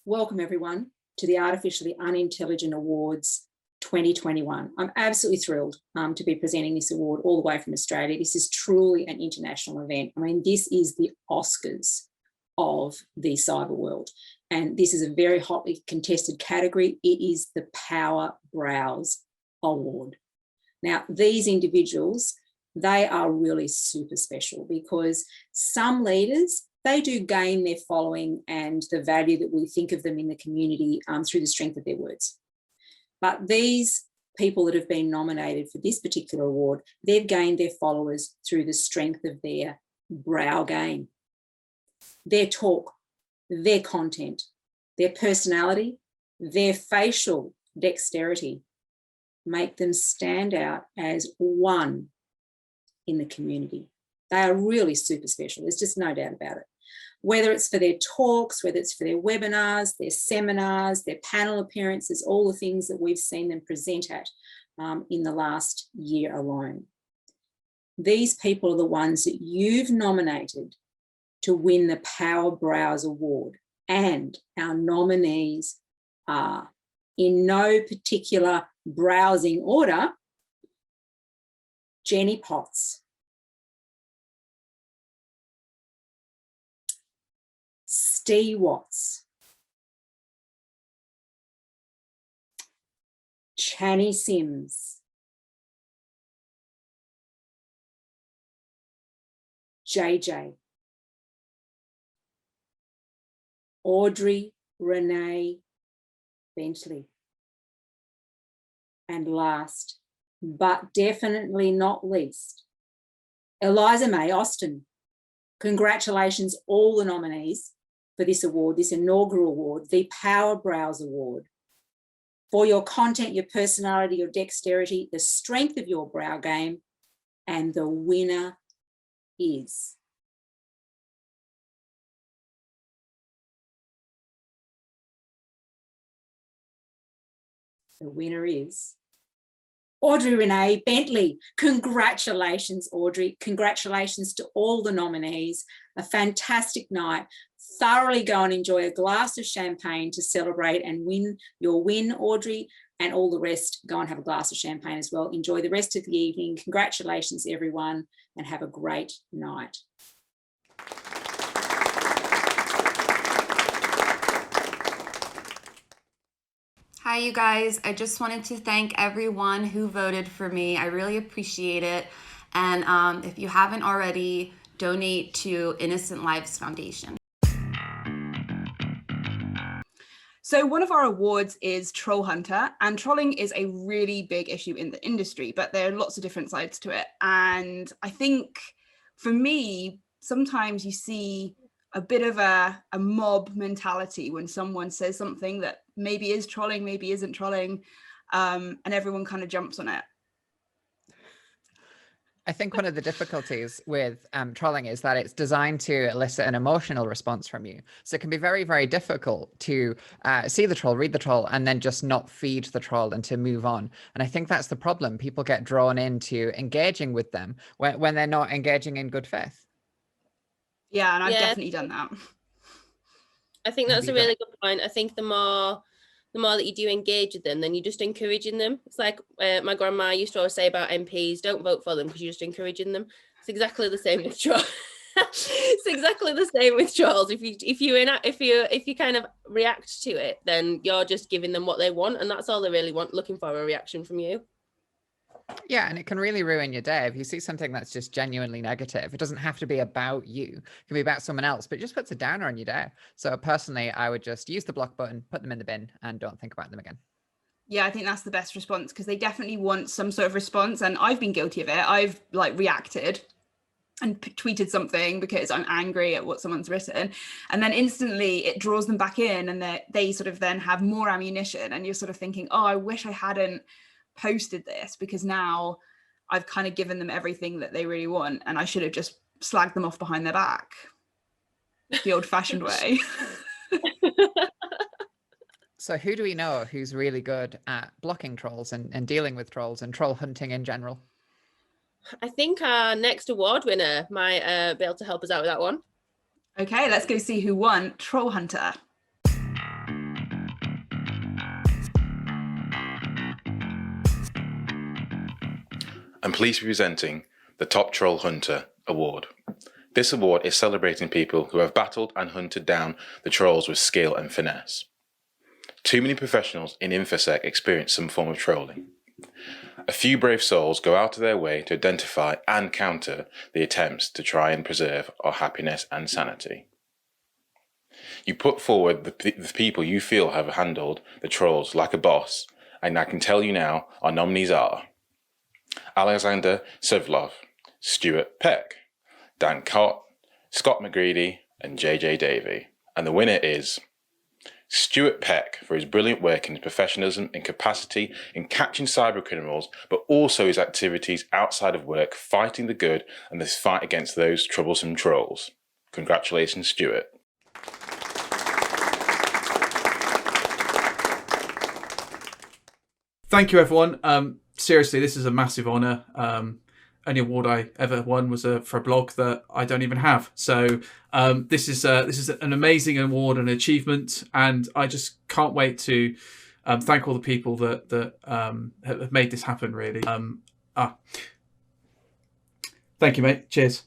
Welcome everyone to the Artificially Unintelligent Awards 2021. I'm absolutely thrilled to be presenting this award all the way from Australia. This is truly an international event. I mean, this is the Oscars of the cyber world. And this is a very hotly contested category. It is the Power Brows Award. Now, these individuals, they are really super special because some leaders, they do gain their following and the value that we think of them in the community through the strength of their words. But these people that have been nominated for this particular award, they've gained their followers through the strength of their brow game, their talk, their content, their personality, their facial dexterity make them stand out as one in the community. They are really super special. There's just no doubt about it. Whether it's for their talks, whether it's for their webinars, their seminars, their panel appearances, all the things that we've seen them present at in the last year alone. These people are the ones that you've nominated to win the Power Brows Award. And our nominees are, in no particular browsing order, Jenny Potts, Steve Watts, Channy Sims, JJ, Audrey Renee Bentley, and last but definitely not least, Eliza May Austin. Congratulations, all the nominees for this award, this inaugural award, the Power Brows Award. For your content, your personality, your dexterity, the strength of your brow game, and the winner is Audrey Renee Bentley. Congratulations, Audrey. Congratulations to all the nominees. A fantastic night. Thoroughly go and enjoy a glass of champagne to celebrate and win your win, Audrey, and all the rest. Go and have a glass of champagne as well. Enjoy the rest of the evening. Congratulations, everyone, and have a great night. Hi, you guys. I just wanted to thank everyone who voted for me. I really appreciate it. And if you haven't already, donate to Innocent Lives Foundation. So one of our awards is Troll Hunter, and trolling is a really big issue in the industry, but there are lots of different sides to it. And I think for me, sometimes you see a bit of a mob mentality when someone says something that maybe is trolling, maybe isn't trolling, and everyone kind of jumps on it. I think one of the difficulties with trolling is that it's designed to elicit an emotional response from you. So it can be very, very difficult to see the troll, read the troll, and then just not feed the troll and to move on. And I think that's the problem. People get drawn into engaging with them when they're not engaging in good faith. Yeah, and I've definitely done that. I think that's a really good point. I think the more that you do engage with them, then you're just encouraging them. It's like my grandma used to always say about MPs, don't vote for them because you're just encouraging them. It's exactly the same with trolls. It's exactly the same with trolls. If you kind of react to it, then you're just giving them what they want, and that's all they really want, looking for a reaction from you. Yeah, and it can really ruin your day if you see something that's just genuinely negative. It doesn't have to be about you. It can be about someone else, but it just puts a downer on your day. So personally, I would just use the block button, put them in the bin, and don't think about them again. Yeah, I think that's the best response, because they definitely want some sort of response, and I've been guilty of it. I've reacted and tweeted something because I'm angry at what someone's written, and then instantly it draws them back in, and they sort of then have more ammunition, and you're sort of thinking, oh, I wish I hadn't posted this, because now I've kind of given them everything that they really want, and I should have just slagged them off behind their back the old-fashioned way. So who do we know who's really good at blocking trolls and dealing with trolls and troll hunting in general? I think our next award winner might be able to help us out with that one. Okay, let's go see who won Troll Hunter. I'm pleased to be presenting the Top Troll Hunter Award. This award is celebrating people who have battled and hunted down the trolls with skill and finesse. Too many professionals in InfoSec experience some form of trolling. A few brave souls go out of their way to identify and counter the attempts to try and preserve our happiness and sanity. You put forward the people you feel have handled the trolls like a boss and I can tell you now, our nominees are Alexander Sevlov, Stuart Peck, Dan Cott, Scott McGreedy, and JJ Davey. And the winner is Stuart Peck for his brilliant work and his professionalism and capacity in catching cyber criminals, but also his activities outside of work, fighting the good and this fight against those troublesome trolls. Congratulations, Stuart. Thank you, everyone. Seriously, this is a massive honour. Only award I ever won was for a blog that I don't even have. So this is an amazing award and achievement, and I just can't wait to thank all the people that have made this happen. Really. Thank you, mate. Cheers.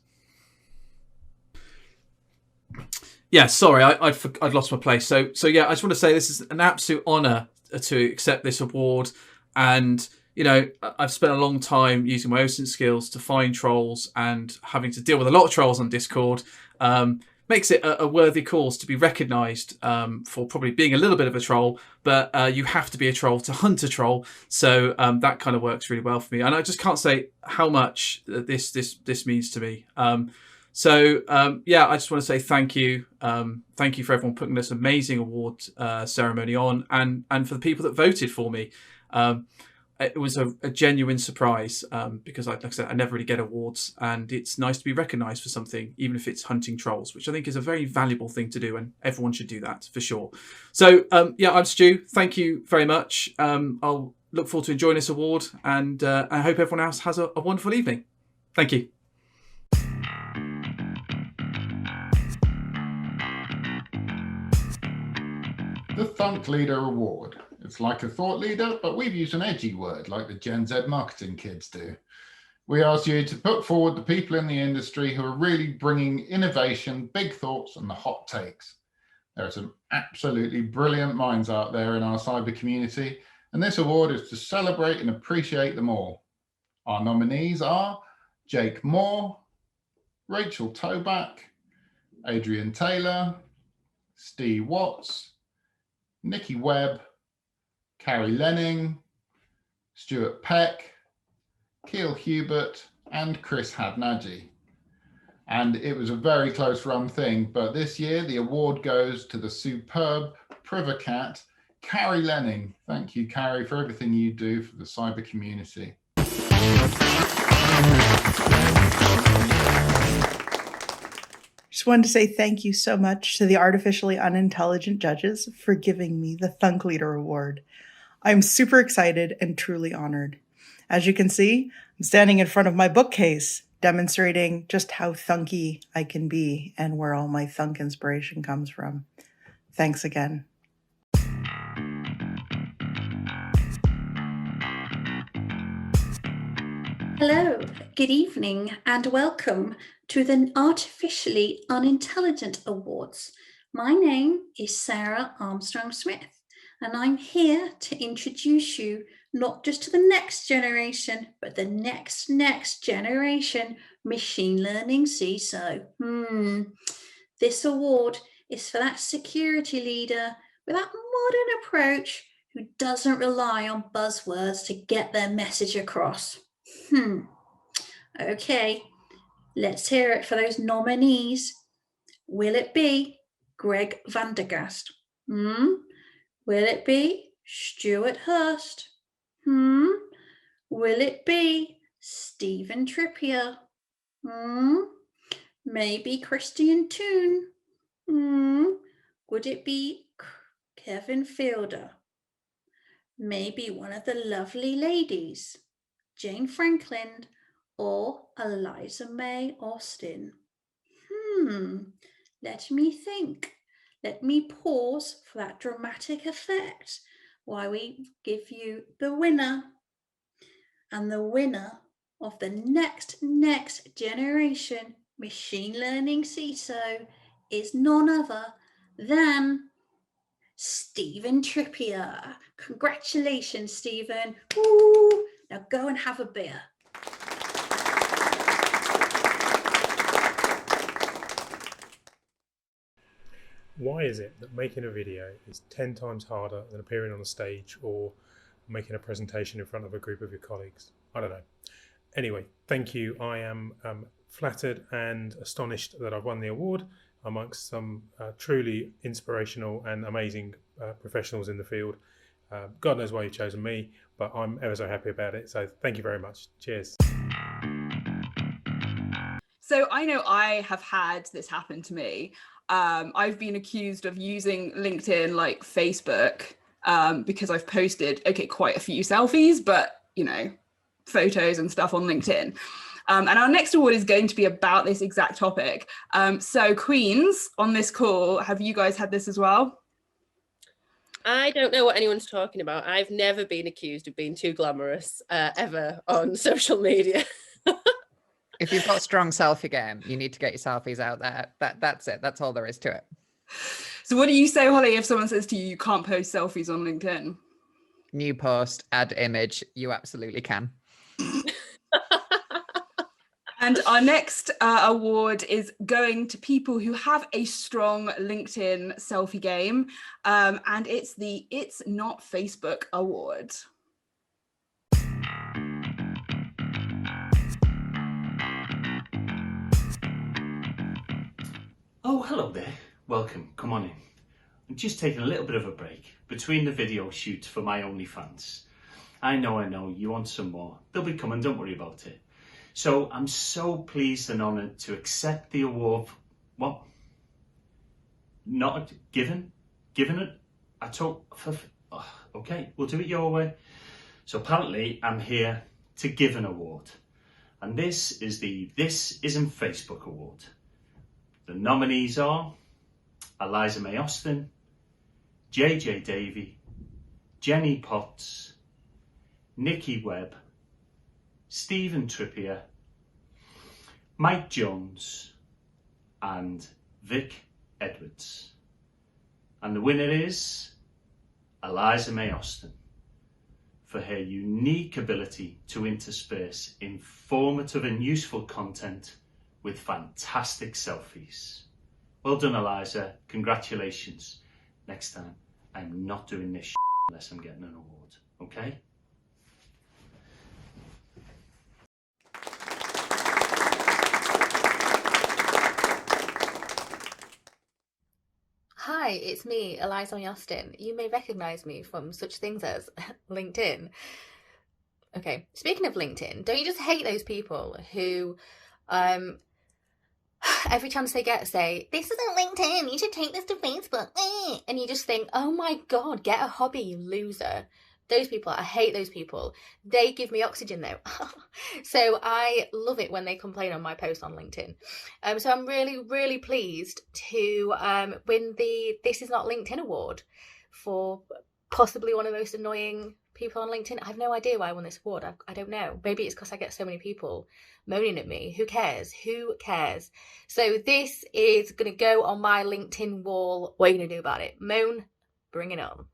Yeah, sorry, I'd lost my place. So yeah, I just want to say this is an absolute honour to accept this award, and you know, I've spent a long time using my OSINT skills to find trolls, and having to deal with a lot of trolls on Discord makes it a worthy cause to be recognised for probably being a little bit of a troll, but you have to be a troll to hunt a troll. So that kind of works really well for me, and I just can't say how much this means to me. Yeah, I just want to say thank you. Thank you for everyone putting this amazing award ceremony on, and for the people that voted for me. It was a genuine surprise because, like I said, I never really get awards, and it's nice to be recognised for something, even if it's hunting trolls, which I think is a very valuable thing to do, and everyone should do that for sure. So yeah, I'm Stu. Thank you very much. I'll look forward to enjoying this award, and I hope everyone else has a wonderful evening. Thank you. The Thunk Leader Award. It's like a thought leader, but we've used an edgy word like the Gen Z marketing kids do. We ask you to put forward the people in the industry who are really bringing innovation, big thoughts, and the hot takes. There are some absolutely brilliant minds out there in our cyber community, and this award is to celebrate and appreciate them all. Our nominees are Jake Moore, Rachel Toback, Adrian Taylor, Steve Watts, Nikki Webb, Carrie Lenning, Stuart Peck, Keel Hubert, and Chris Hadnaji. And it was a very close run thing, but this year the award goes to the superb Privacat, Carrie Lenning. Thank you, Carrie, for everything you do for the cyber community. Just wanted to say thank you so much to the Artificially Unintelligent judges for giving me the Thunk Leader Award. I'm super excited and truly honored. As you can see, I'm standing in front of my bookcase, demonstrating just how thunky I can be and where all my thunk inspiration comes from. Thanks again. Hello, good evening, and welcome to the Artificially Unintelligent Awards. My name is Sarah Armstrong Smith, and I'm here to introduce you not just to the next generation, but the next generation machine learning CISO. This award is for that security leader with that modern approach who doesn't rely on buzzwords to get their message across. Okay, let's hear it for those nominees. Will it be Greg Vandergast? Will it be Stuart Hurst? Will it be Stephen Trippier? Maybe Christian Toon? Would it be Kevin Fielder? Maybe one of the lovely ladies, Jane Franklin or Eliza May Austin? Let me think. Let me pause for that dramatic effect while we give you the winner. And the winner of the next generation machine learning CISO is none other than Stephen Trippier. Congratulations, Stephen. Woo! Now go and have a beer. Why is it that making a video is 10 times harder than appearing on a stage or making a presentation in front of a group of your colleagues. I don't know. Anyway, thank you. I am flattered and astonished that I've won the award amongst some truly inspirational and amazing professionals in the field. God knows why you've chosen me, but I'm ever so happy about it. So thank you very much. Cheers. So I know I have had this happen to me. I've been accused of using LinkedIn like Facebook because I've posted, quite a few selfies, but, you know, photos and stuff on LinkedIn. And our next award is going to be about this exact topic. So Queens, on this call, have you guys had this as well? I don't know what anyone's talking about. I've never been accused of being too glamorous ever on social media. If you've got strong selfie game, you need to get your selfies out there. That's it. That's all there is to it. So what do you say, Holly, if someone says to you, you can't post selfies on LinkedIn? New post, add image, you absolutely can. And our next award is going to people who have a strong LinkedIn selfie game, and it's the It's Not Facebook Award. Oh, hello there. Welcome. Come on in. I'm just taking a little bit of a break between the video shoot for my OnlyFans. I know, you want some more. They'll be coming, don't worry about it. So I'm so pleased and honoured to accept the award. What? Not given? Given it? I took for... Oh, okay, we'll do it your way. So apparently I'm here to give an award. And this is the This Isn't Facebook Award. The nominees are Eliza May Austin, JJ Davey, Jenny Potts, Nikki Webb, Stephen Trippier, Mike Jones, and Vic Edwards. And the winner is Eliza May Austin for her unique ability to intersperse informative and useful content with fantastic selfies. Well done, Eliza. Congratulations. Next time, I'm not doing this unless I'm getting an award, okay? Hi, it's me, Eliza May Austin. You may recognise me from such things as LinkedIn. Okay, speaking of LinkedIn, don't you just hate those people who every chance they get say, this isn't LinkedIn, you should take this to Facebook, and you just think, oh my god, get a hobby, you loser. Those people, I hate those people. They give me oxygen though. So I love it when they complain on my post on LinkedIn. So I'm really, really pleased to win the This Is Not LinkedIn award for possibly one of the most annoying people on LinkedIn. I have no idea why I won this award. I don't know. Maybe it's because I get so many people moaning at me. Who cares? Who cares? So this is going to go on my LinkedIn wall. What are you going to do about it? Moan, bring it on.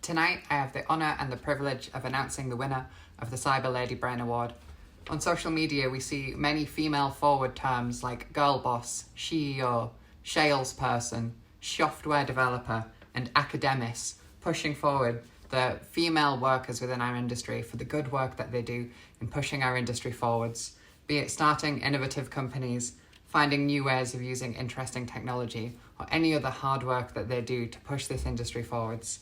Tonight, I have the honour and the privilege of announcing the winner of the Cyber Lady Brain Award. On social media, we see many female-forward terms like girl boss, CEO, salesperson, software developer, and academist pushing forward the female workers within our industry for the good work that they do in pushing our industry forwards, be it starting innovative companies, finding new ways of using interesting technology, or any other hard work that they do to push this industry forwards.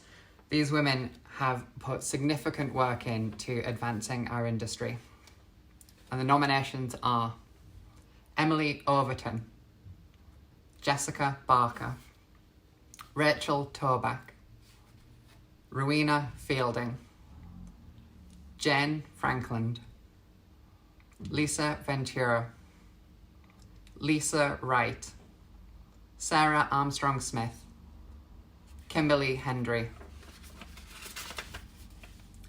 These women have put significant work into advancing our industry. And the nominations are Emily Overton, Jessica Barker, Rachel Toback, Rowena Fielding, Jen Frankland, Lisa Ventura, Lisa Wright, Sarah Armstrong-Smith, Kimberly Hendry.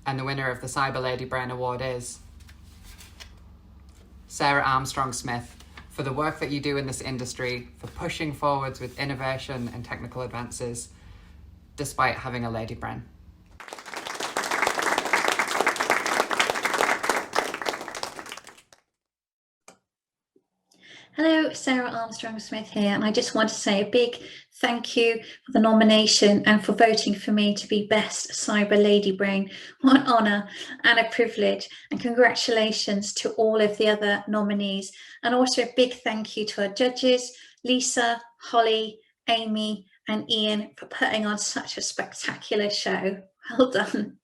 And the winner of the Cyber Lady Brain Award is Sarah Armstrong-Smith for the work that you do in this industry, for pushing forwards with innovation and technical advances, despite having a lady brain. Hello Sarah Armstrong Smith here, and I just want to say a big thank you for the nomination and for voting for me to be Best Cyber Lady Brain. What an honour and a privilege, and congratulations to all of the other nominees. And also a big thank you to our judges, Lisa, Holly, Amy and Ian, for putting on such a spectacular show. Well done.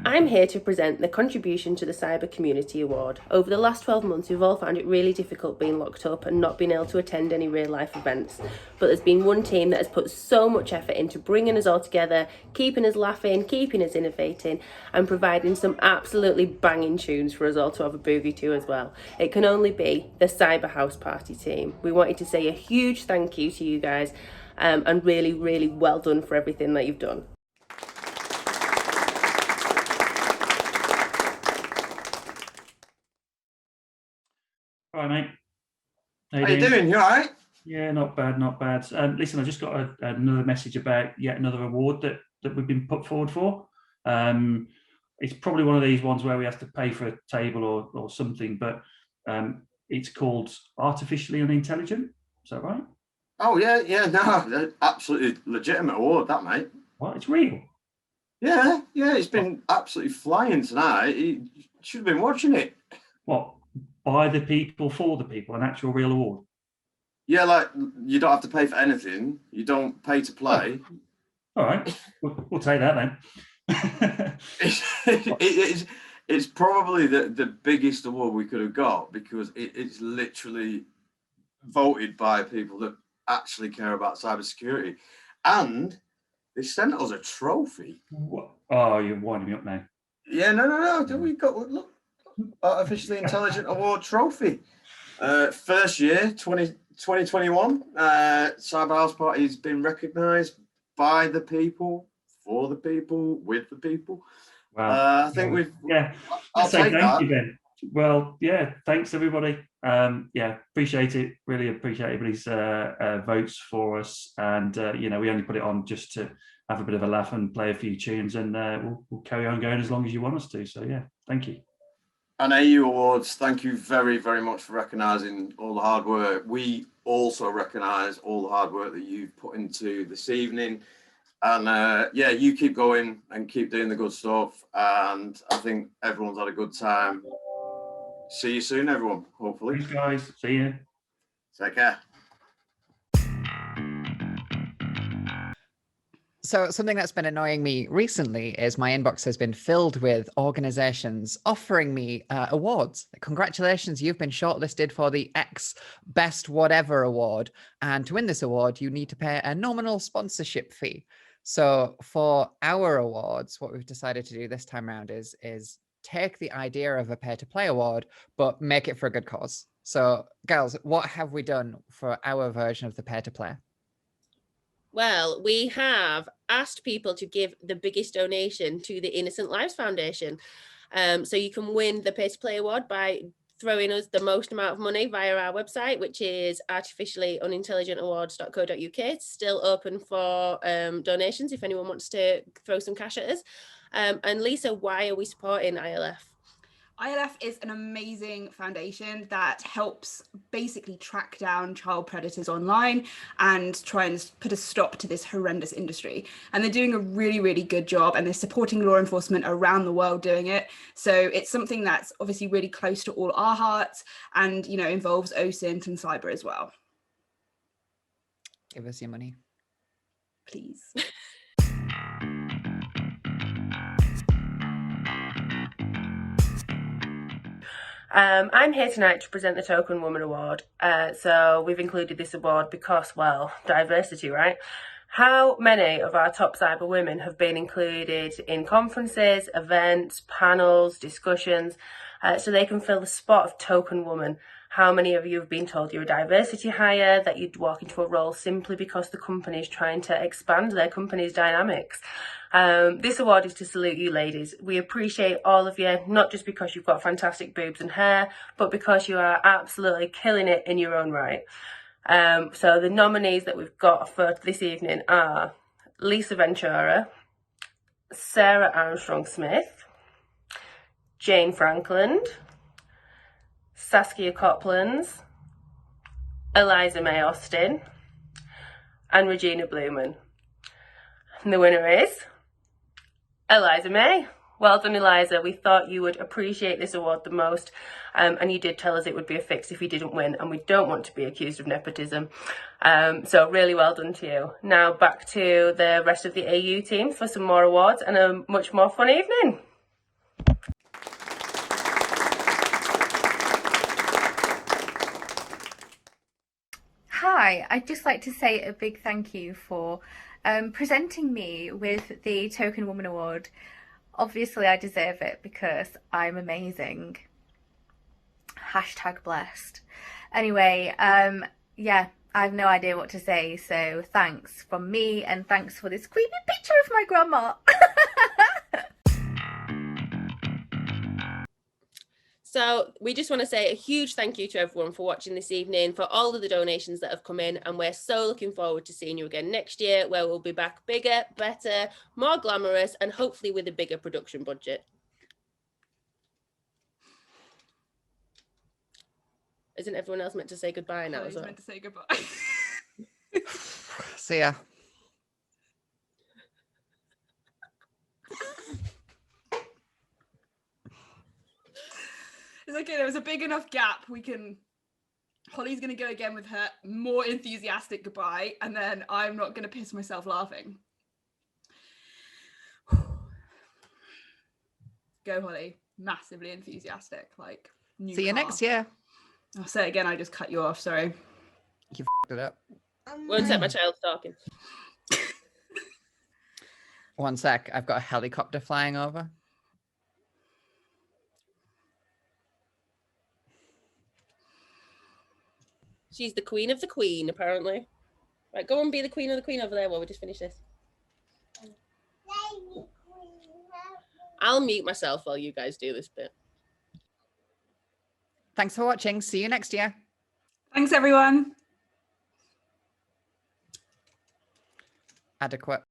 I'm here to present the Contribution to the Cyber Community Award. Over the last 12 months, we've all found it really difficult being locked up and not being able to attend any real life events. But there's been one team that has put so much effort into bringing us all together, keeping us laughing, keeping us innovating, and providing some absolutely banging tunes for us all to have a boogie to as well. It can only be the Cyber House Party team. We wanted to say a huge thank you to you guys, and really, really well done for everything that you've done. Hi, mate. How you doing? You all right? Yeah, not bad, not bad. Listen, I just got another message about yet another award that we've been put forward for. It's probably one of these ones where we have to pay for a table or something, but it's called Artificially Unintelligent. Is that right? Oh, yeah, no, absolutely legitimate award, that, mate. What? It's real? Yeah, it's been absolutely flying tonight. You should have been watching it. What? By the people, for the people, an actual real award? Yeah, like, you don't have to pay for anything. You don't pay to play. All right, we'll take that then. It's probably the biggest award we could have got, because it's literally voted by people that actually care about cybersecurity. And they sent us a trophy. What? Oh, you're winding me up now. Yeah, no. We got, look, Artificially Intelligent Award trophy. First year, 2021. Cyber House Party has been recognised by the people, for the people, with the people. Wow. I think we've. Yeah. I'll say take thank that. you then. Well, yeah. Thanks everybody. Yeah, appreciate it. Really appreciate everybody's votes for us, and we only put it on just to have a bit of a laugh and play a few tunes, and we'll carry on going as long as you want us to. So yeah, thank you. And AU Awards, thank you very, very much for recognising all the hard work. We also recognise all the hard work that you've put into this evening. And you keep going and keep doing the good stuff. And I think everyone's had a good time. See you soon, everyone, hopefully. Thanks, guys. See you. Take care. So something that's been annoying me recently is my inbox has been filled with organizations offering me awards. Congratulations, you've been shortlisted for the X Best Whatever Award. And to win this award, you need to pay a nominal sponsorship fee. So for our awards, what we've decided to do this time around is take the idea of a pay-to-play award, but make it for a good cause. So girls, what have we done for our version of the pay-to-play? Well, we have asked people to give the biggest donation to the Innocent Lives Foundation. So you can win the Pay to Play Award by throwing us the most amount of money via our website, which is artificiallyunintelligentawards.co.uk. It's still open for donations if anyone wants to throw some cash at us. And Lisa, why are we supporting ILF? ILF is an amazing foundation that helps basically track down child predators online and try and put a stop to this horrendous industry. And they're doing a really, really good job, and they're supporting law enforcement around the world doing it. So it's something that's obviously really close to all our hearts and, involves OSINT and cyber as well. Give us your money. Please. I'm here tonight to present the Token Woman Award. So we've included this award because, well, diversity, right? How many of our top cyber women have been included in conferences, events, panels, discussions, so they can fill the spot of Token Woman? How many of you have been told you're a diversity hire, that you'd walk into a role simply because the company is trying to expand their company's dynamics? This award is to salute you ladies. We appreciate all of you, not just because you've got fantastic boobs and hair, but because you are absolutely killing it in your own right. So the nominees that we've got for this evening are Lisa Ventura, Sarah Armstrong Smith, Jane Frankland, Saskia Coplands, Eliza May Austin, and Regina Blumen. And the winner is Eliza May. Well done, Eliza. We thought you would appreciate this award the most, and you did tell us it would be a fix if you didn't win, and we don't want to be accused of nepotism. So really well done to you. Now back to the rest of the AU teams for some more awards and a much more fun evening. Hi, I'd just like to say a big thank you for presenting me with the Token Woman Award. Obviously, I deserve it because I'm amazing. #blessed. Anyway, yeah, I have no idea what to say, so thanks from me, and thanks for this creepy picture of my grandma. So we just want to say a huge thank you to everyone for watching this evening, for all of the donations that have come in, and we're so looking forward to seeing you again next year, where we'll be back bigger, better, more glamorous, and hopefully with a bigger production budget. Isn't everyone else meant to say goodbye now as well? Meant to say goodbye. See ya. It's okay, there was a big enough gap. Holly's going to go again with her more enthusiastic goodbye, and then I'm not going to piss myself laughing. Go, Holly. Massively enthusiastic. Like, new See you car. next year. I'll say it again, I just cut you off, sorry. You f***ed it up. Won't set my child talking. One sec, I've got a helicopter flying over. She's the queen of the queen, apparently. Right, go and be the queen of the queen over there while we just finish this. I'll mute myself while you guys do this bit. Thanks for watching. See you next year. Thanks, everyone. Adequate.